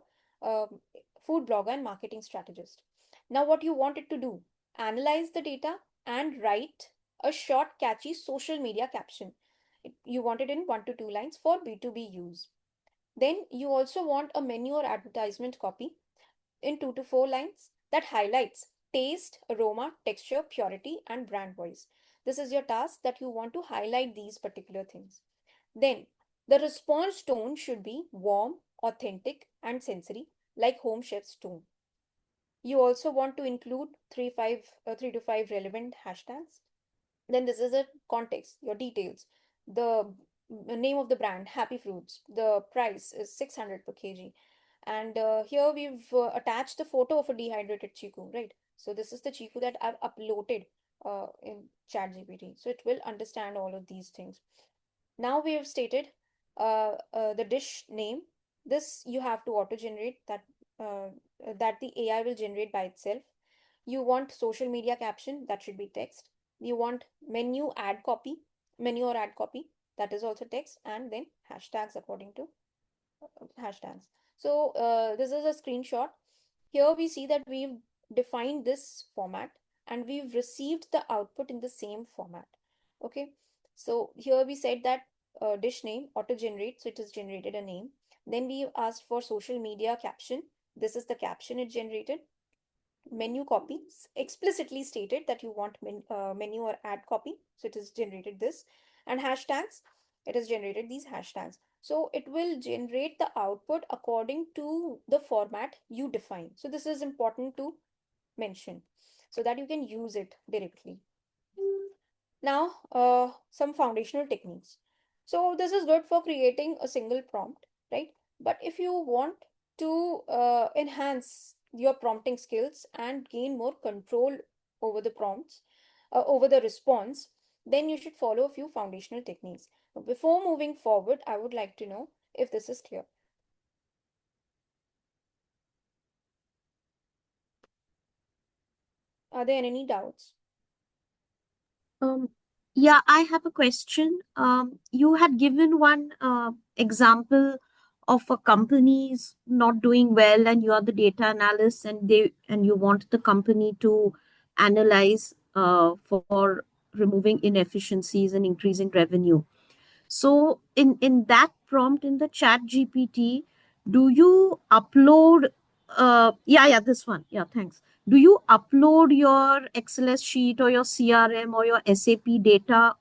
um, food blogger and marketing strategist. Now, what you want it to do, analyze the data and write a short, catchy social media caption. You want it in 1 to 2 lines for B2B use. Then you also want a menu or advertisement copy in 2 to 4 lines that highlights taste, aroma, texture, purity, and brand voice. This is your task that you want to highlight these particular things. Then the response tone should be warm, authentic, and sensory, like home chef's tone. You also want to include 3 to 5 relevant hashtags. Then this is a context, your details. The name of the brand, Happy Fruits. The price is 600 per kg. And here we've attached the photo of a dehydrated chiku, right? So this is the chiku that I've uploaded in ChatGPT. So it will understand all of these things. Now we have stated the dish name. This you have to auto generate that the AI will generate by itself. You want social media caption, that should be text. You want menu or ad copy, that is also text, and then hashtags according to hashtags. So this is a screenshot. Here we see that we've defined this format and we've received the output in the same format. Okay, so here we said that dish name auto generate, so it has generated a name. Then we asked for social media caption. This is the caption it generated. Menu copy, explicitly stated that you want menu or ad copy, so it has generated this. And hashtags, it has generated these hashtags. So it will generate the output according to the format you define. So this is important to mention so that you can use it directly. Now, some foundational techniques. So this is good for creating a single prompt, right? But if you want to enhance your prompting skills and gain more control over the prompts, over the response, then you should follow a few foundational techniques. Before moving forward, I would like to know if this is clear. Are there any doubts? Um, yeah, I have a question. You had given one example of a company's not doing well, and you are the data analyst, and you want the company to analyze for removing inefficiencies and increasing revenue. So in that prompt in the chat GPT, do you upload yeah, this one. Yeah, thanks. Do you upload your XLS sheet or your CRM or your SAP data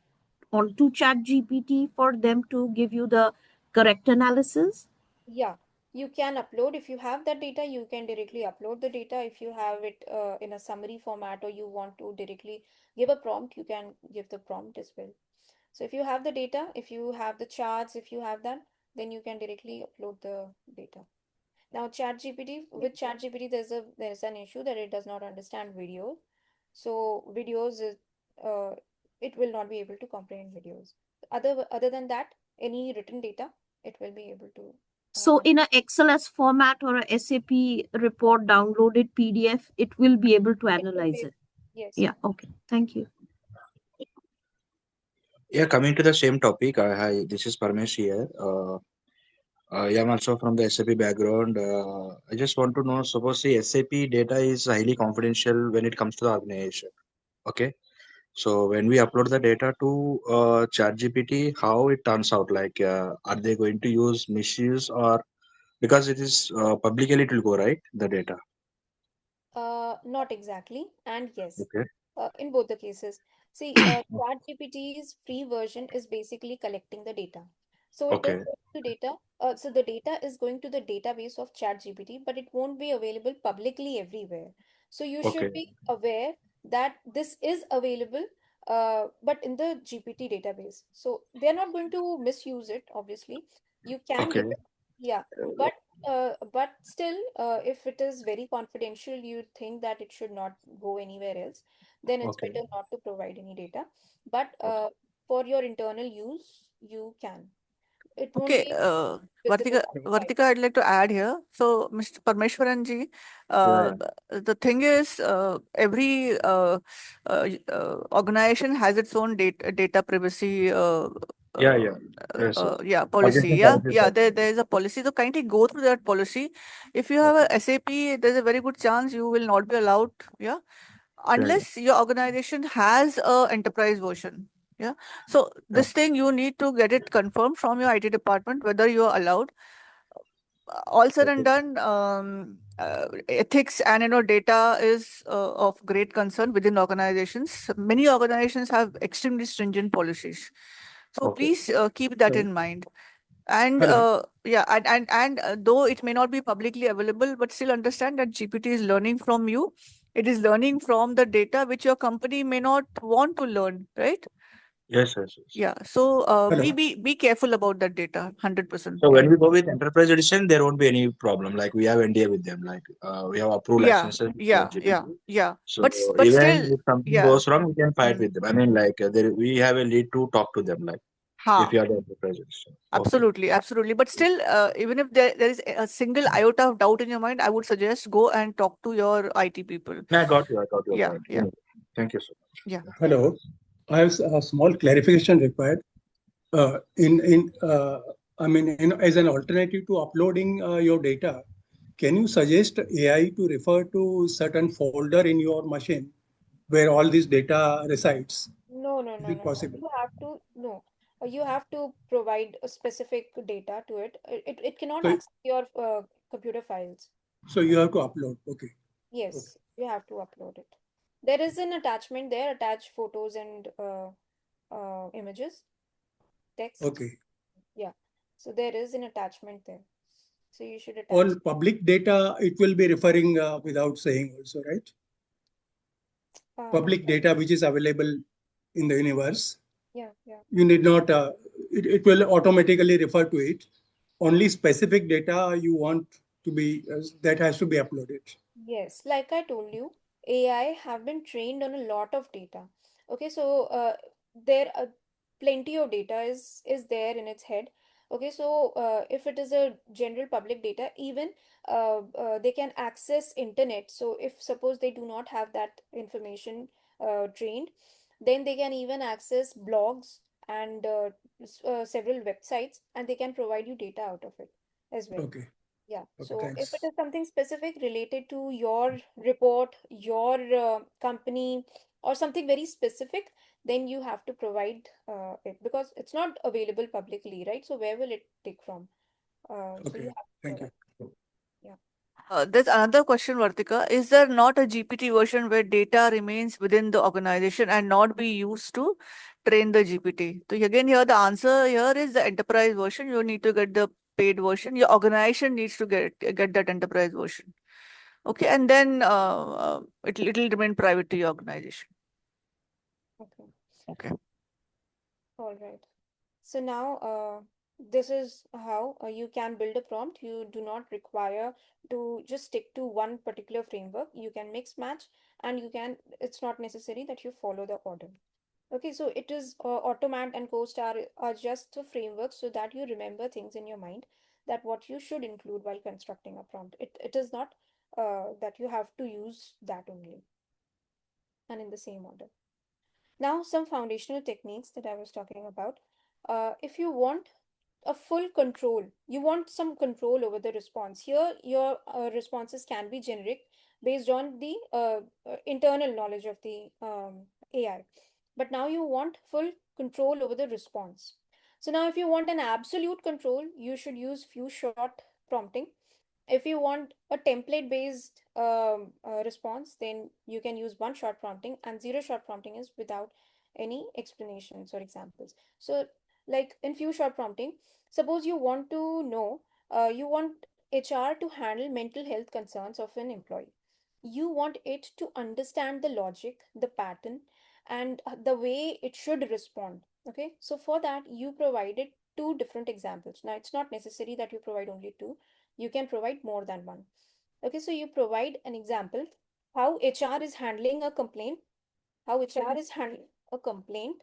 onto chat GPT for them to give you the correct analysis? Yeah, you can upload. If you have that data, you can directly upload the data. If you have it in a summary format or you want to directly give a prompt, you can give the prompt as well. So if you have the data, if you have the charts, if you have that, then you can directly upload the data. Now, with ChatGPT, there's an issue that it does not understand video. So videos is uh, it will not be able to comprehend videos. Other than that, any written data, it will be able to So in a understand. XLS format or a SAP report downloaded PDF, it will be able to It will analyze be, it. yes. Yeah, okay. Thank you. Yeah, coming to the same topic, hi, this is Parmesh here. Yeah, I'm also from the SAP background. I just want to know, suppose the SAP data is highly confidential when it comes to the organization. Okay, so when we upload the data to ChatGPT, how it turns out? Like, are they going to use misuse, or because it is publicly it will go, right? The data. Not exactly, and yes, Okay. in both the cases. See, ChatGPT's free version is basically collecting the data. So it is Okay. going to data. So the data is going to the database of ChatGPT, but it won't be available publicly everywhere. So you should Okay. be aware that this is available, but in the GPT database. So they're not going to misuse it, obviously. You can Okay. give it, yeah, but still, if it is very confidential, you think that it should not go anywhere else, then it's Okay. better not to provide any data. But Okay. for your internal use, you can. It won't Okay, be visible Vartika, outside. Vartika, I'd like to add here. So, Mr. Parmeshwaran ji, Yeah. Yeah. the thing is, every organization has its own data privacy Yeah. Yeah. Yes. yeah, policy. Organization Yeah, policies yeah, also. there is a policy. So kindly go through that policy. If you have Okay. a SAP, there's a very good chance you will not be allowed. Yeah, Yeah. Yeah. unless your organization has a enterprise version. Yeah, so Yeah. this thing you need to get it confirmed from your IT department whether you are allowed. All said and Okay. done, ethics and data is of great concern within organizations. Many organizations have extremely stringent policies, so Okay. please keep that So, in mind. And hello. yeah, and though it may not be publicly available, but still understand that GPT is learning from you. It is learning from the data which your company may not want to learn, right? Yes, yes, yes. Yeah. So Hello. be careful about that data. 100%. So Yeah. when we go with enterprise edition, there won't be any problem. Like we have NDA with them. Like we have approved Yeah. licenses with Yeah. Yeah. ChatGPT. Yeah. So But even still, if something yeah. goes wrong, we can fight Mm. with them. I mean, like we have a lead to talk to them. Like if Ha. you are the enterprise edition. Okay. Absolutely, absolutely. But still, even if there is a single iota of doubt in your mind, I would suggest go and talk to your IT people. Yeah, I got you. I got your Yeah, point. yeah, Anyway, thank you so much. yeah. Yeah. Hello. I have a small clarification required. In I mean, as an alternative to uploading your data, can you suggest AI to refer to certain folder in your machine where all this data resides? No, no, Is no, it no, no. possible? You have to, no. You have to provide a specific data to it. It cannot So, access your computer files. so you have to upload. Okay. Okay. Yes, you have to upload it. There is an attachment there, attach photos and images, text. Okay. Yeah. So there is an attachment there. So you should attach. All public data, it will be referring without saying also, right? I'm Public sorry. data which is available in the universe, Yeah, yeah. you need not, it will automatically refer to it. Only specific data you want to be, that has to be uploaded. Yes, like I told you, AI have been trained on a lot of data. Okay, so there plenty of data is there in its head. Okay, so if it is a general public data, even they can access internet. So if suppose they do not have that information trained, then they can even access blogs and several websites, and they can provide you data out of it as well. Okay. Yeah, Okay. so if it Thanks. is something specific related to your report, your company, or something very specific, then you have to provide it because it's not available publicly, right? So where will it take from? So you Okay. have to Thank you. provide. Yeah. There's another question, Vartika. Is there not a GPT version where data remains within the organization and not be used to train the GPT? So again, here the answer here is the enterprise version. You need to get the paid version. Your organization needs to get that enterprise version. Okay, and then it'll remain private to your organization. Okay. Okay. All right. So now, this is how you can build a prompt. You do not require to just stick to one particular framework. You can mix match, and you can, it's not necessary that you follow the order. Okay, so it is Automat and CoStar are just the frameworks so that you remember things in your mind that what you should include while constructing a prompt. It is not that you have to use that only and in the same order. Now, some foundational techniques that I was talking about. If you want a full control, you want some control over the response. Here, your responses can be generic based on the internal knowledge of the AI. But now you want full control over the response. So now, if you want an absolute control, you should use few short prompting. If you want a template based response, then you can use one shot prompting, and zero shot prompting is without any explanations or examples. So like in few shot prompting, suppose you want to know, you want HR to handle mental health concerns of an employee. You want it to understand the logic, the pattern, and the way it should respond. Okay, so for that you provided two different examples. Now it's not necessary that you provide only two, you can provide more than one. Okay, so you provide an example how HR is handling a complaint, how HR is handling a complaint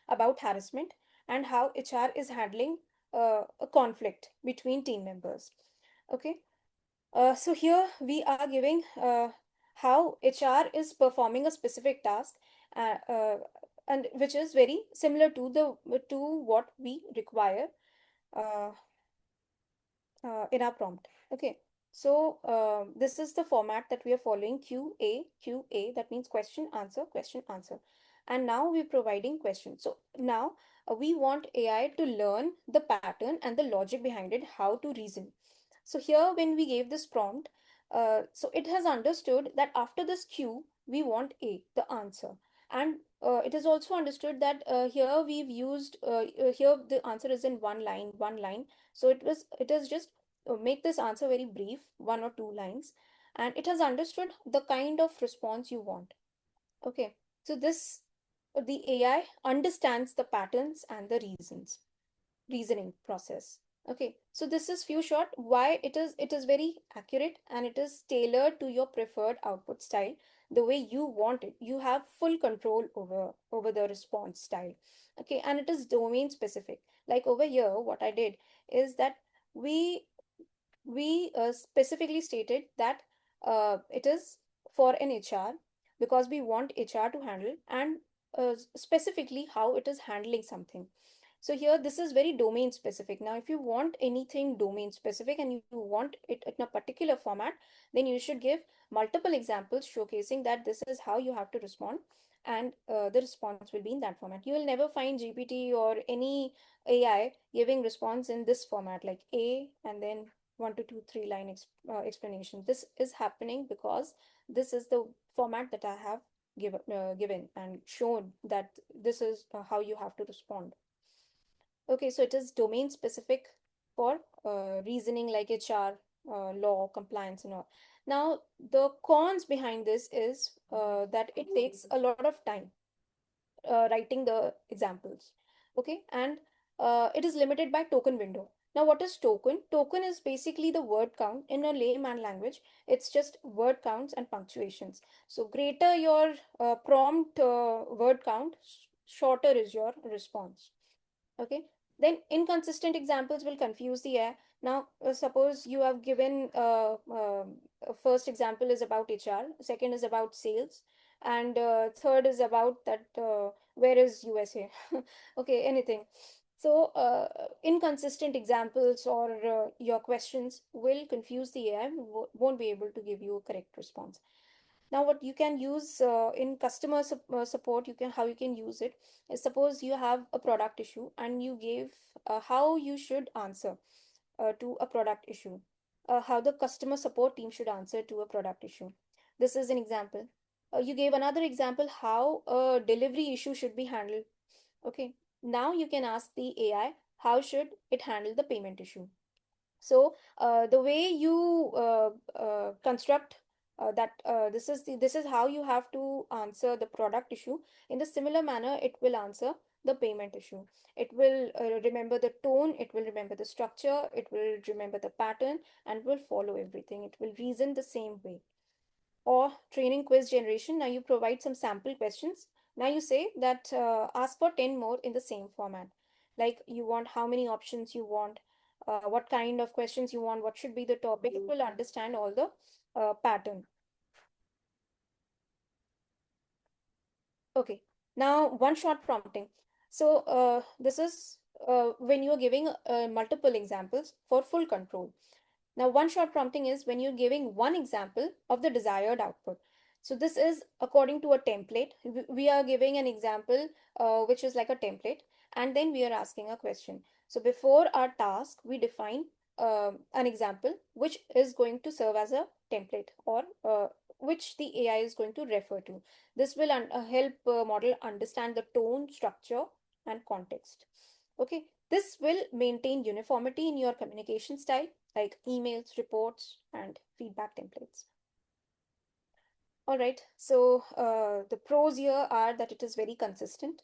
about harassment, and how HR is handling a conflict between team members. Okay, so here we are giving how HR is performing a specific task, uh, uh, and which is very similar to the to what we require uh, in our prompt. Okay, so this is the format that we are following: QA. That means question, answer, question, answer. And now we're providing questions. So now we want AI to learn the pattern and the logic behind it, how to reason. So here, when we gave this prompt, so it has understood that after this Q, we want A, the answer. And it is also understood that here we've used, here the answer is in one line. So it is just make this answer very brief, one or two lines, and it has understood the kind of response you want. Okay, so this the AI understands the patterns and the reasoning process. Okay, so this is few short why it is very accurate and it is tailored to your preferred output style, the way you want it. You have full control over the response style. Okay, and it is domain specific. Like over here, what I did is that we we specifically stated that it is for an HR, because we want HR to handle, and specifically how it is handling something. So here this is very domain specific. Now if you want anything domain specific and you want it in a particular format, then you should give multiple examples showcasing that this is how you have to respond, and the response will be in that format. You will never find GPT or any AI giving response in this format, like A and then 1 to 2 3 line explanation. This is happening because this is the format that I have given and shown that this is how you have to respond. Okay, so it is domain specific for reasoning like HR, law, compliance, and all. Now, the cons behind this is that it takes a lot of time writing the examples. Okay, and it is limited by token window. Now what is token? Token is basically the word count. In a layman language, it's just word counts and punctuations. So greater your prompt word count, shorter is your response. Okay, then inconsistent examples will confuse the AI. Now suppose you have given first example is about HR, second is about sales, and third is about that where is USA. Okay, anything. So inconsistent examples or your questions will confuse the AI, won't be able to give you a correct response. Now what you can use in customer support, you can how you can use it is, suppose you have a product issue and you gave how you should answer to a product issue, how the customer support team should answer to a product issue. This is an example. You gave another example how a delivery issue should be handled. Okay, now you can ask the AI how should it handle the payment issue. So the way you construct that this is how you have to answer the product issue, in the similar manner it will answer the payment issue. It will remember the tone, it will remember the structure, it will remember the pattern, and will follow everything. It will reason the same way. Or training quiz generation. Now you provide some sample questions. Now you say that ask for 10 more in the same format. Like you want how many options you want, what kind of questions you want, what should be the topic. It will understand all the pattern. Okay, now one shot prompting. So this is when you are giving multiple examples for full control. Now, one-shot prompting is when you're giving one example of the desired output. So this is according to a template. We are giving an example which is like a template, and then we are asking a question. So before our task, we define an example which is going to serve as a template, or which the AI is going to refer to. This will help model understand the tone, structure, and context. Okay, this will maintain uniformity in your communication style, like emails, reports, and feedback templates. All right, so the pros here are that it is very consistent.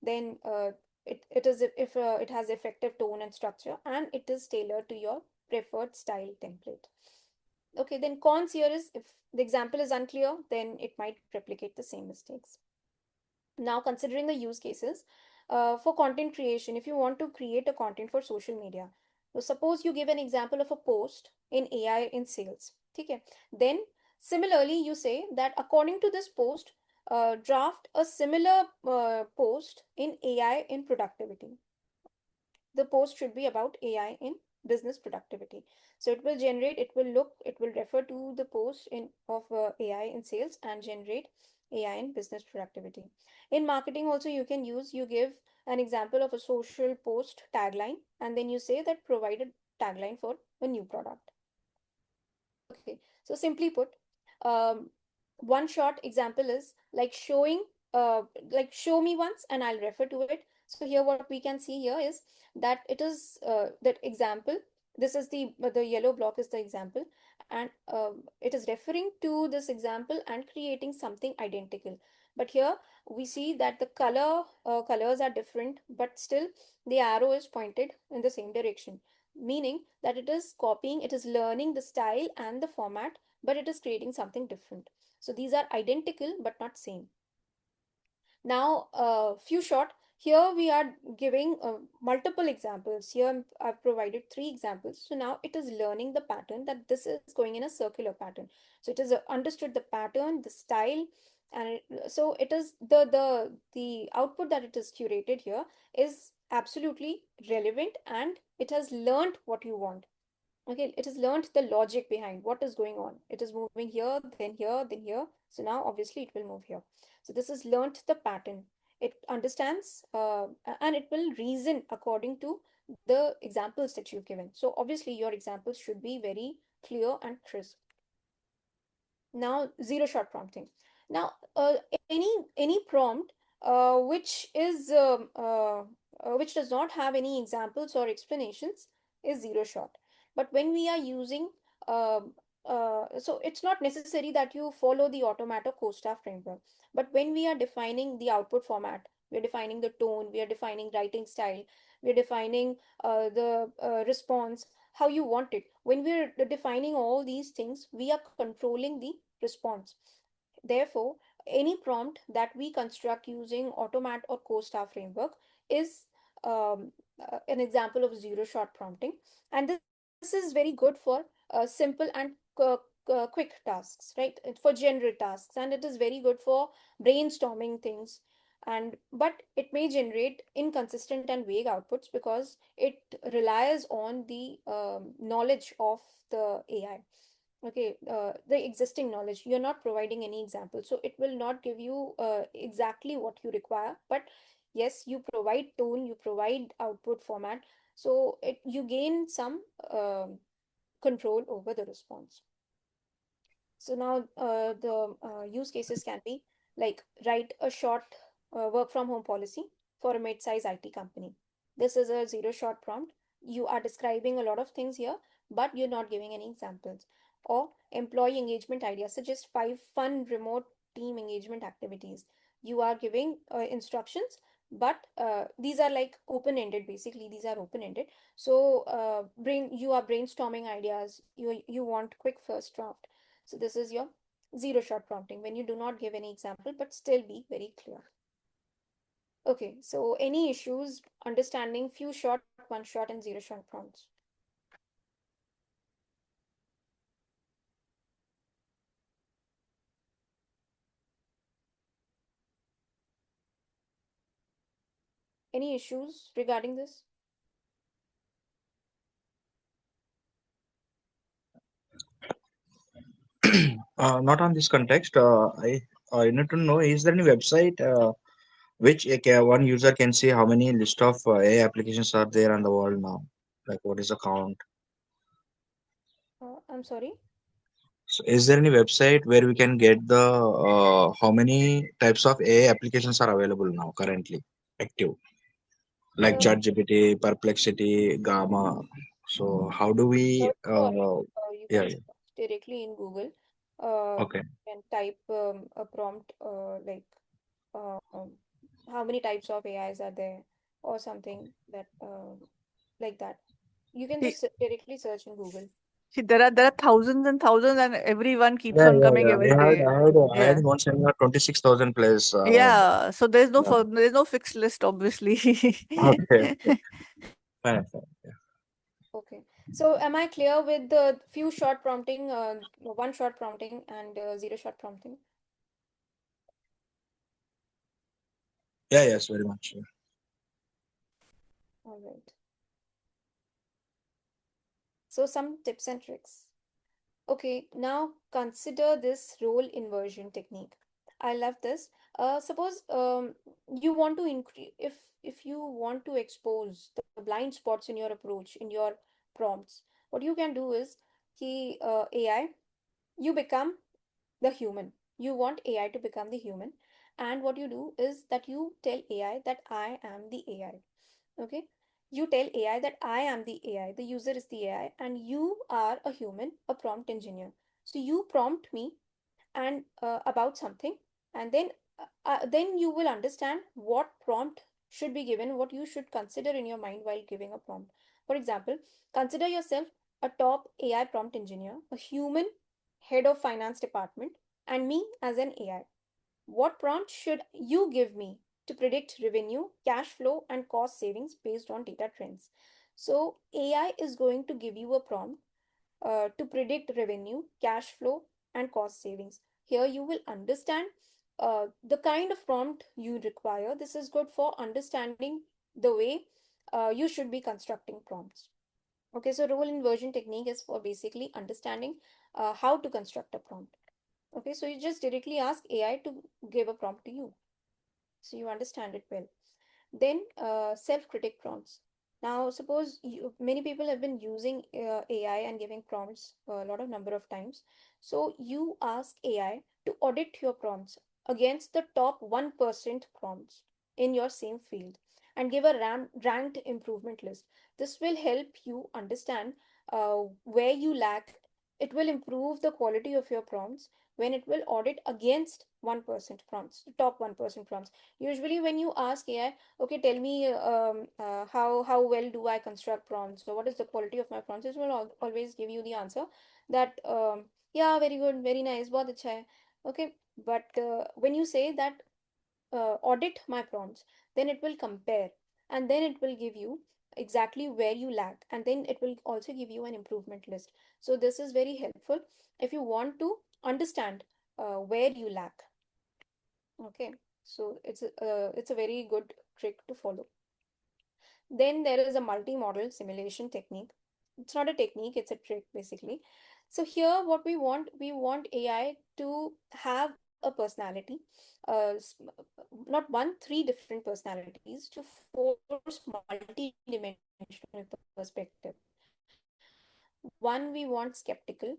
Then it is if it has effective tone and structure, and it is tailored to your preferred style template. Okay, then cons here is if the example is unclear, then it might replicate the same mistakes. Now, considering the use cases for content creation, if you want to create a content for social media, so suppose you give an example of a post in AI in sales. Okay, then similarly you say that according to this post, draft a similar post in AI in productivity. The post should be about AI in business productivity. So it will generate, it will refer to the post in of AI in sales and generate AI in business productivity. In marketing also you can use, you give an example of a social post tagline, and then you say that provide a tagline for a new product. Okay, so simply put, um, one short example is like showing, like show me once and I'll refer to it. So here what we can see here is that it is that example This is the yellow block is the example, and it is referring to this example and creating something identical. But here we see that the colors are different, but still the arrow is pointed in the same direction, meaning that it is copying, it is learning the style and the format, but it is creating something different. So these are identical but not same. Now, few short. Here we are giving multiple examples. Here I've provided three examples. So now it is learning the pattern that this is going in a circular pattern. So it is understood the pattern, the style, and so it is the output that it is curated here is absolutely relevant, and it has learned what you want. Okay, it has learned the logic behind what is going on. It is moving here, then here, then here. So now obviously it will move here. So this has learned the pattern. It understands and it will reason according to the examples that you've given. So obviously your examples should be very clear and crisp. Now zero shot prompting. Now any prompt which does not have any examples or explanations is zero shot. But when we are using so it's not necessary that you follow the automata costa framework, but when we are defining the output format, we are defining the tone, we are defining writing style, we are defining the response, how you want it. When we are defining all these things, we are controlling the response. Therefore, any prompt that we construct using Automat or CoStar framework is an example of zero shot prompting. And this is very good for simple and quick tasks, right? For general tasks, and it is very good for brainstorming things. And but it may generate inconsistent and vague outputs because it relies on the knowledge of the AI. Okay, the existing knowledge, you're not providing any example, so it will not give you exactly what you require. But yes, you provide tone, you provide output format, so you gain some control over the response. So now the use cases can be like write a short work from home policy for a mid-size IT company. This is a zero shot prompt. You are describing a lot of things here, but you're not giving any examples. Or employee engagement ideas, suggest 5 fun remote team engagement activities. You are giving instructions, but these are like open-ended. Basically, these are open-ended. So you are brainstorming ideas. You want quick first draft. So this is your zero shot prompting when you do not give any example but still be very clear. Okay, so any issues understanding few shot, one shot, and zero shot prompts? Any issues regarding this? Not on this context. I need to know, is there any website which one user can see how many list of AI applications are there on the world now? Like, what is the count? I'm sorry. So is there any website where we can get the how many types of AI applications are available now currently active, like Uh, ChatGPT, Perplexity, Gamma? So how do we? sure. You Yeah, can yeah. search directly in Google Okay. and type a prompt how many types of AIs are there or something that like that. You can See, just directly search in Google. see, there are thousands and thousands, and everyone keeps Yeah, on yeah, coming yeah. every day. I had Yeah. one seminar 26,000 plus. Yeah. So Yeah. there's no fixed list, obviously. Okay, okay. Fine, fine. Okay. So am I clear with the few shot prompting, one shot prompting and zero shot prompting? Yeah, yes, very much. Yeah. All right. So some tips and tricks. Okay, now consider this role inversion technique. I love this. Suppose you want to increase if you want to expose the blind spots in your approach in your prompts, what you can do is AI, you become the human. You want AI to become the human, and what you do is that you tell AI that I am the AI. Okay, you tell AI that I am the AI, the user is the AI, and you are a human, a prompt engineer. So you prompt me and about something, and then you will understand what prompt should be given, what you should consider in your mind while giving a prompt. For example, consider yourself a top AI prompt engineer, a human head of finance department, and me as an AI. What prompt should you give me to predict revenue, cash flow, and cost savings based on data trends? So, AI is going to give you a prompt to predict revenue, cash flow, and cost savings. Here you will understand the kind of prompt you require. This is good for understanding the way you should be constructing prompts. Okay, so role inversion technique is for basically understanding how to construct a prompt. Okay, so you just directly ask AI to give a prompt to you, so you understand it well. Then self-critic prompts. Now, suppose many people have been using AI and giving prompts a lot of number of times. So you ask AI to audit your prompts against the top 1% prompts in your same field and give a ranked improvement list. This will help you understand where you lack. It will improve the quality of your prompts when it will audit against 1% prompts, the top 1% prompts. Usually when you ask AI, okay, tell me how well do I construct prompts, so what is the quality of my prompts, it will always give you the answer that yeah, very good, very nice, bahut acha hai. Okay, but when you say that audit my prompts, then it will compare, and then it will give you exactly where you lack, and then it will also give you an improvement list. So this is very helpful if you want to understand where you lack. Okay, so it's a very good trick to follow. Then there is a multi-model simulation technique. It's not a technique, it's a trick basically. So here what we want AI to have a personality, uh, s- not one, three different personalities to force multi-dimensional perspective. One we want skeptical,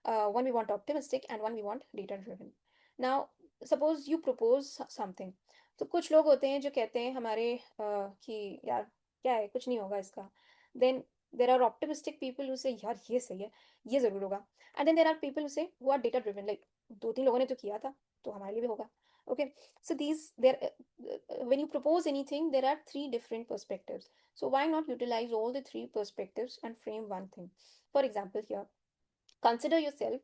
one we want optimistic, and one we want data-driven. Now, suppose you propose something, तो कुछ लोग होते हैं जो कहते हैं हमारे कि यार क्या है, कुछ नहीं होगा इसका. Then there are optimistic people who say यार ये सही है, ये जरूर होगा. And then there are people who say who are data driven, like दो तीन लोगों ने तो किया था तो हमारे लिए भी होगा. Okay, so when you propose anything, there are three different perspectives. So why not utilize all the three perspectives and frame one thing? For example, here, consider yourself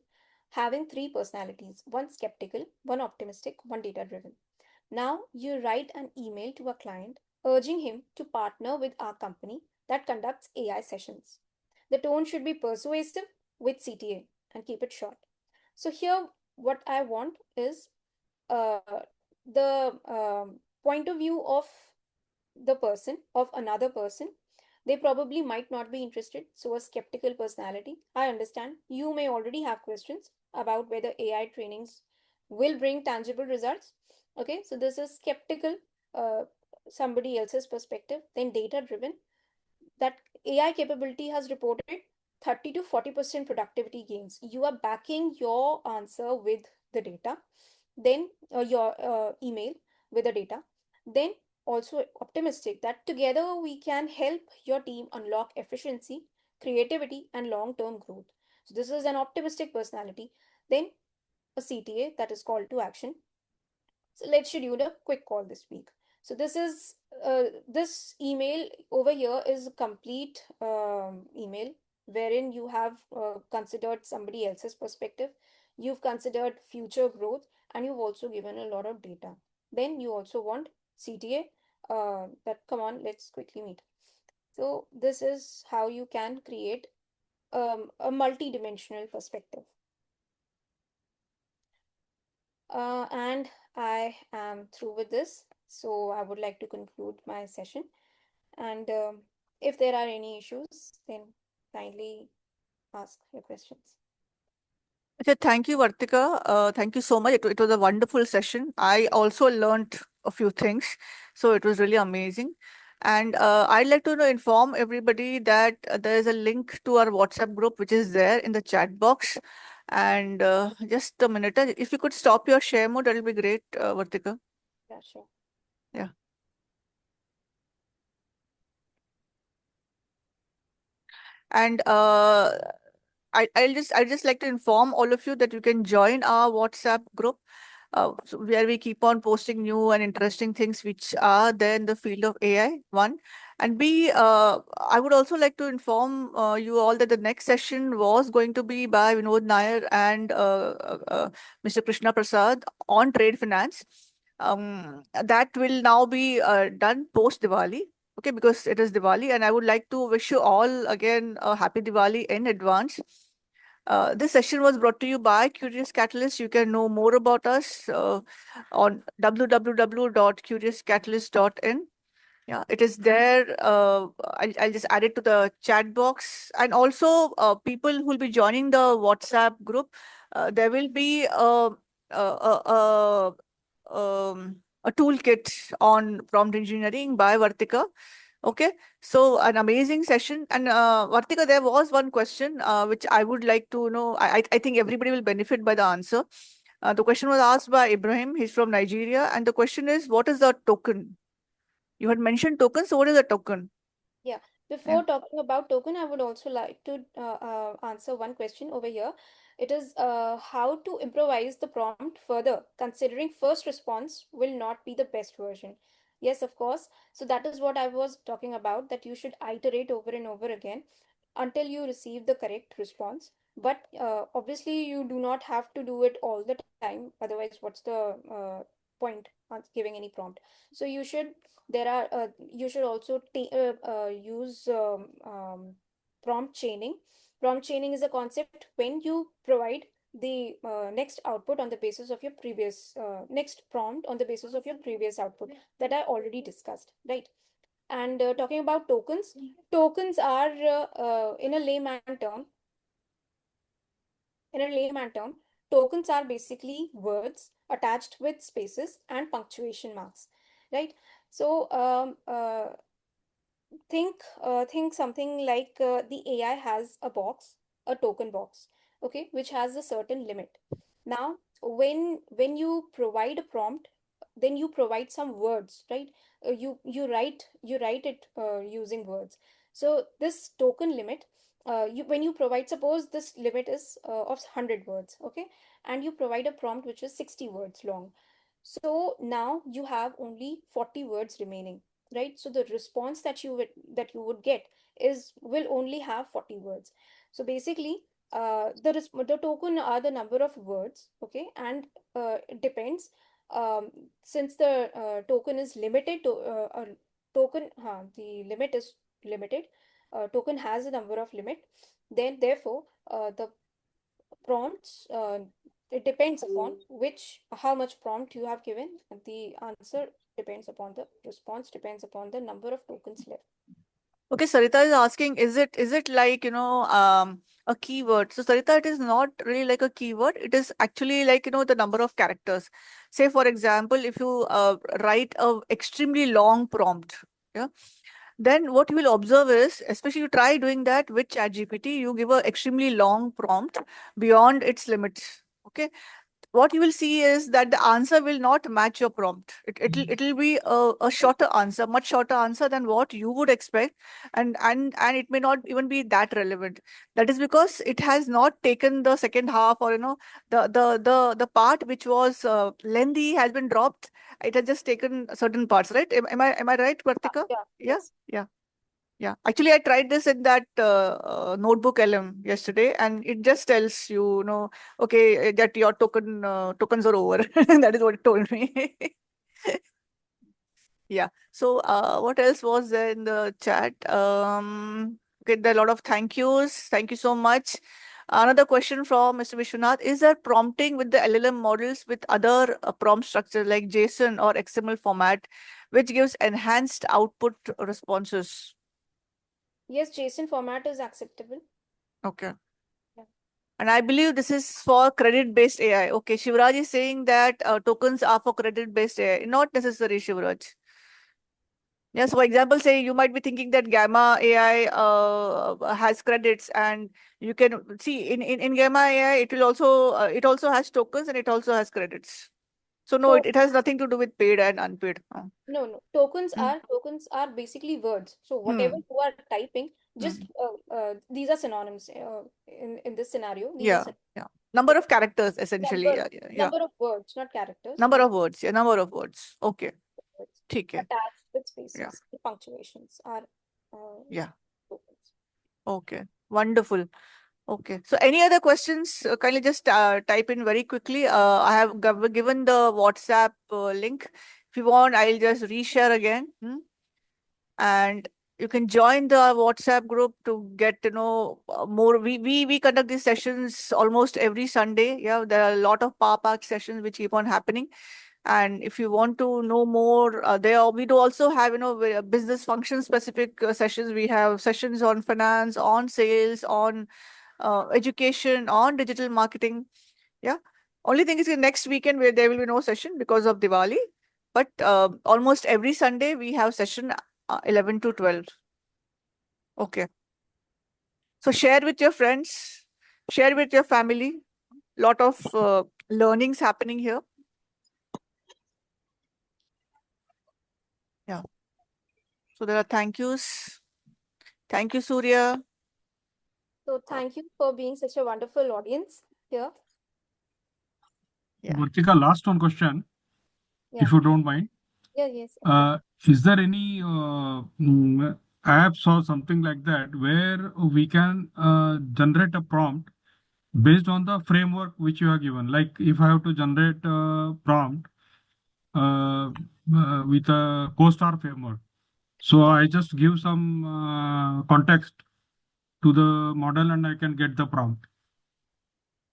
having three personalities, one skeptical, one optimistic, one data driven. Now you write an email to a client urging him to partner with our company that conducts AI sessions. The tone should be persuasive with CTA and keep it short. So, here, what I want is the point of view of the person, of another person. They probably might not be interested, so a skeptical personality. I understand you may already have questions about whether AI trainings will bring tangible results. Okay, so this is skeptical, uh, somebody else's perspective. Then data driven, that AI capability has reported 30 to 40% productivity gains. You are backing your answer with the data, then your email with the data. Then also optimistic, that together we can help your team unlock efficiency, creativity, and long term growth. So, this is an optimistic personality. Then a CTA, that is call to action. So let's schedule a quick call this week. So this email over here is a complete email wherein you have considered somebody else's perspective, you've considered future growth, and you've also given a lot of data. Then you also want CTA, that come on, let's quickly meet. So this is how you can create a multi-dimensional perspective. And I am through with this. So I would like to conclude my session. And if there are any issues, then kindly ask your questions. Okay, thank you, Vartika. Thank you so much. It was a wonderful session. I also learned a few things, so it was really amazing. And I'd like to inform everybody that there is a link to our WhatsApp group, which is there in the chat box. And just a minute, if you could stop your share mode, that'll be great, Vartika. Yeah, sure. Yeah. And I'll just like to inform all of you that you can join our WhatsApp group, where we keep on posting new and interesting things which are there in the field of AI. One, and B, I would also like to inform you all that the next session was going to be by Vinod Nair and Mr. Krishna Prasad on trade finance. That will now be done post Diwali. Okay, because it is Diwali, and I would like to wish you all again a happy Diwali in advance. This session was brought to you by Curious Catalyst. You can know more about us on www.curiouscatalyst.in. Yeah, it is there. I'll just add it to the chat box. And also, people who will be joining the WhatsApp group, there will be a toolkit on prompt engineering by Vartika. Okay, so an amazing session. And Vartika, there was one question which I would like to know. I think everybody will benefit by the answer. The question was asked by Ibrahim. He's from Nigeria. And the question is, what is the token? You had mentioned token. So what is a token? Yeah. Yeah. Before talking about token, I would also like to answer one question over here. It is how to improvise the prompt further, considering first response will not be the best version. Yes, of course. So that is what I was talking about, that you should iterate over and over again until you receive the correct response. But obviously, you do not have to do it all the time. Otherwise, what's the point on giving any prompt? So you should also use prompt chaining. Prompt chaining is a concept when you provide the next output on the basis of your previous next prompt on the basis of your previous output that I already discussed, right? And talking about tokens, tokens are in a layman term, tokens are basically words attached with spaces and punctuation marks, right? So think something like the AI has a box, a token box, okay, which has a certain limit. Now, when you provide a prompt, then you provide some words, right? You write it using words. So this token limit, when you provide, suppose this limit is of 100 words, okay, and you provide a prompt which is 60 words long. So now you have only 40 words remaining, right? So the response that you would get is will only have 40 words. So basically, the token are the number of words, okay, and it depends. Since the token is limited to the limit is limited, token has a number of limit, then therefore the prompts, it depends upon which how much prompt you have given. The answer depends upon the response, depends upon the number of tokens left. Okay, Sarita is asking, is it like, a keyword? So Sarita, it is not really like a keyword. It is actually like, the number of characters. Say, for example, if you write a extremely long prompt, yeah, then what you will observe is, especially you try doing that with ChatGPT, you give a extremely long prompt beyond its limits. Okay, what you will see is that the answer will not match your prompt. It'll be a shorter answer, much shorter answer than what you would expect, and it may not even be that relevant. That is because it has not taken the second half, or the part which was lengthy has been dropped. It has just taken certain parts, right? Am I right, Vartika? Yeah, Yeah, yes. yeah. Yeah, actually, I tried this in that notebook LM yesterday, and it just tells you, okay, that your tokens are over. That is what it told me. Yeah. So, what else was there in the chat? Okay, there are a lot of thank yous. Thank you so much. Another question from Mr. Vishwanath: is there prompting with the LLM models with other prompt structures like JSON or XML format, which gives enhanced output responses? Yes, JSON format is acceptable. Okay. Yeah. And I believe this is for credit-based AI. Okay, Shivraj is saying that tokens are for credit-based AI. Not necessary, Shivraj. Yes, for example, say you might be thinking that Gamma AI has credits, and you can see in Gamma AI it also has tokens and it also has credits. So no, So it has nothing to do with paid and unpaid. no, tokens Hmm. are basically words. So whatever Hmm. you are typing, Just these are synonyms in this scenario. These are Yeah, yeah. Number of characters, essentially. number Yeah, yeah, yeah. number of words, not characters, Number but of words. Yeah, number of words. Okay. words ठीक है. attached with Yeah, spaces. The punctuations are yeah. tokens. Okay. Wonderful. Okay. So any other questions? Kindly just type in very quickly. I have given the WhatsApp link. If you want, I'll just reshare again. And you can join the WhatsApp group to get to know more. We conduct these sessions almost every Sunday. Yeah, there are a lot of Power Park sessions which keep on happening. And if you want to know more, we do also have business function specific sessions. We have sessions on finance, on sales, on education, on digital marketing. Yeah. Only thing is next weekend where there will be no session because of Diwali. But almost every Sunday we have session 11 to 12. Okay. So share with your friends, share with your family. Lot of learnings happening here. Yeah. So there are thank yous. Thank you, Surya. So thank you for being such a wonderful audience here. Yeah. Vartika, last one question, Yeah. if you don't mind. Yeah. Yes. Of course. Is there any apps or something like that where we can generate a prompt based on the framework which you have given? Like if I have to generate a prompt with a CoStar framework, so I just give some context to the model and I can get the prompt.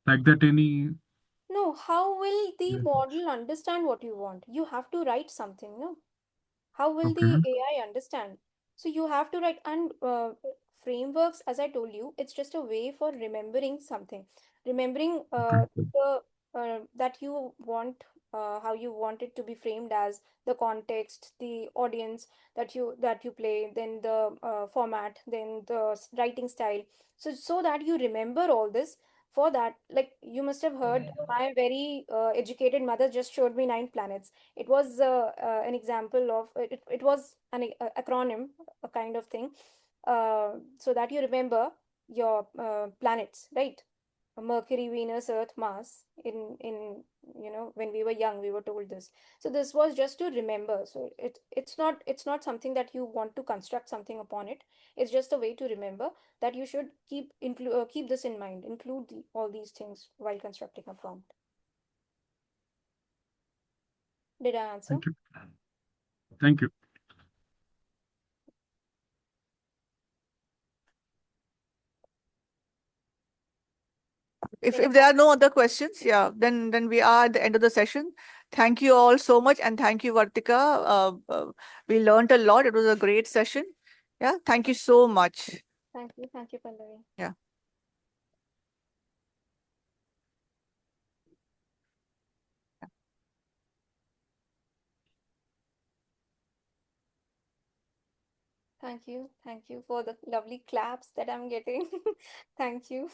Like that, any? No, how will the model understand what you want? You have to write something, no? How will Okay. the AI understand? So you have to write, and frameworks, as I told you, it's just a way for remembering something, remembering Okay. the that you want, how you want it to be framed as, the context, the audience that you play, then the format, then the writing style. So that you remember all this. For that, like you must have heard, my very educated mother just showed me 9 planets. It was an example of it was an acronym, a kind of thing, so that you remember your planets, right? Mercury, Venus, Earth, Mars. In when we were young, we were told this. So this was just to remember. So it's not something that you want to construct something upon it. It's just a way to remember that you should keep this in mind. Include all these things while constructing a prompt. Did I answer? Thank you. Thank you. If there are no other questions, yeah, then we are at the end of the session. Thank you all so much, and thank you, Vartika. We learned a lot. It was a great session. Yeah, thank you so much. Thank you, Pallavi. Yeah. Thank you for the lovely claps that I'm getting. Thank you.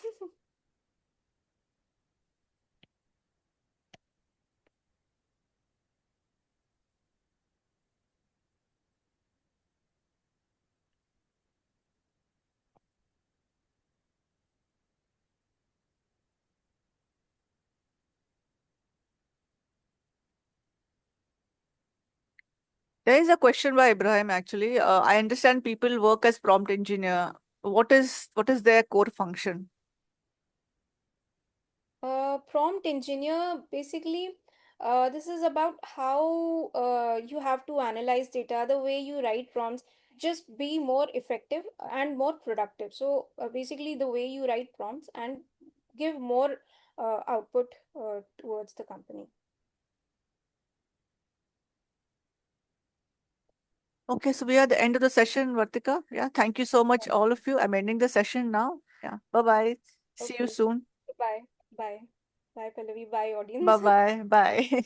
There is a question by Ibrahim actually. I understand people work as prompt engineer. What is their core function? Prompt engineer, basically, this is about how you have to analyze data, the way you write prompts, just be more effective and more productive. So basically, the way you write prompts and give more output towards the company. Okay, so we are at the end of the session, Vartika. Yeah, thank you so much, all of you. I'm ending the session now. Yeah, bye-bye. See you Okay, soon. bye. Bye. Bye, Pallavi. Bye, audience. Bye-bye. Bye.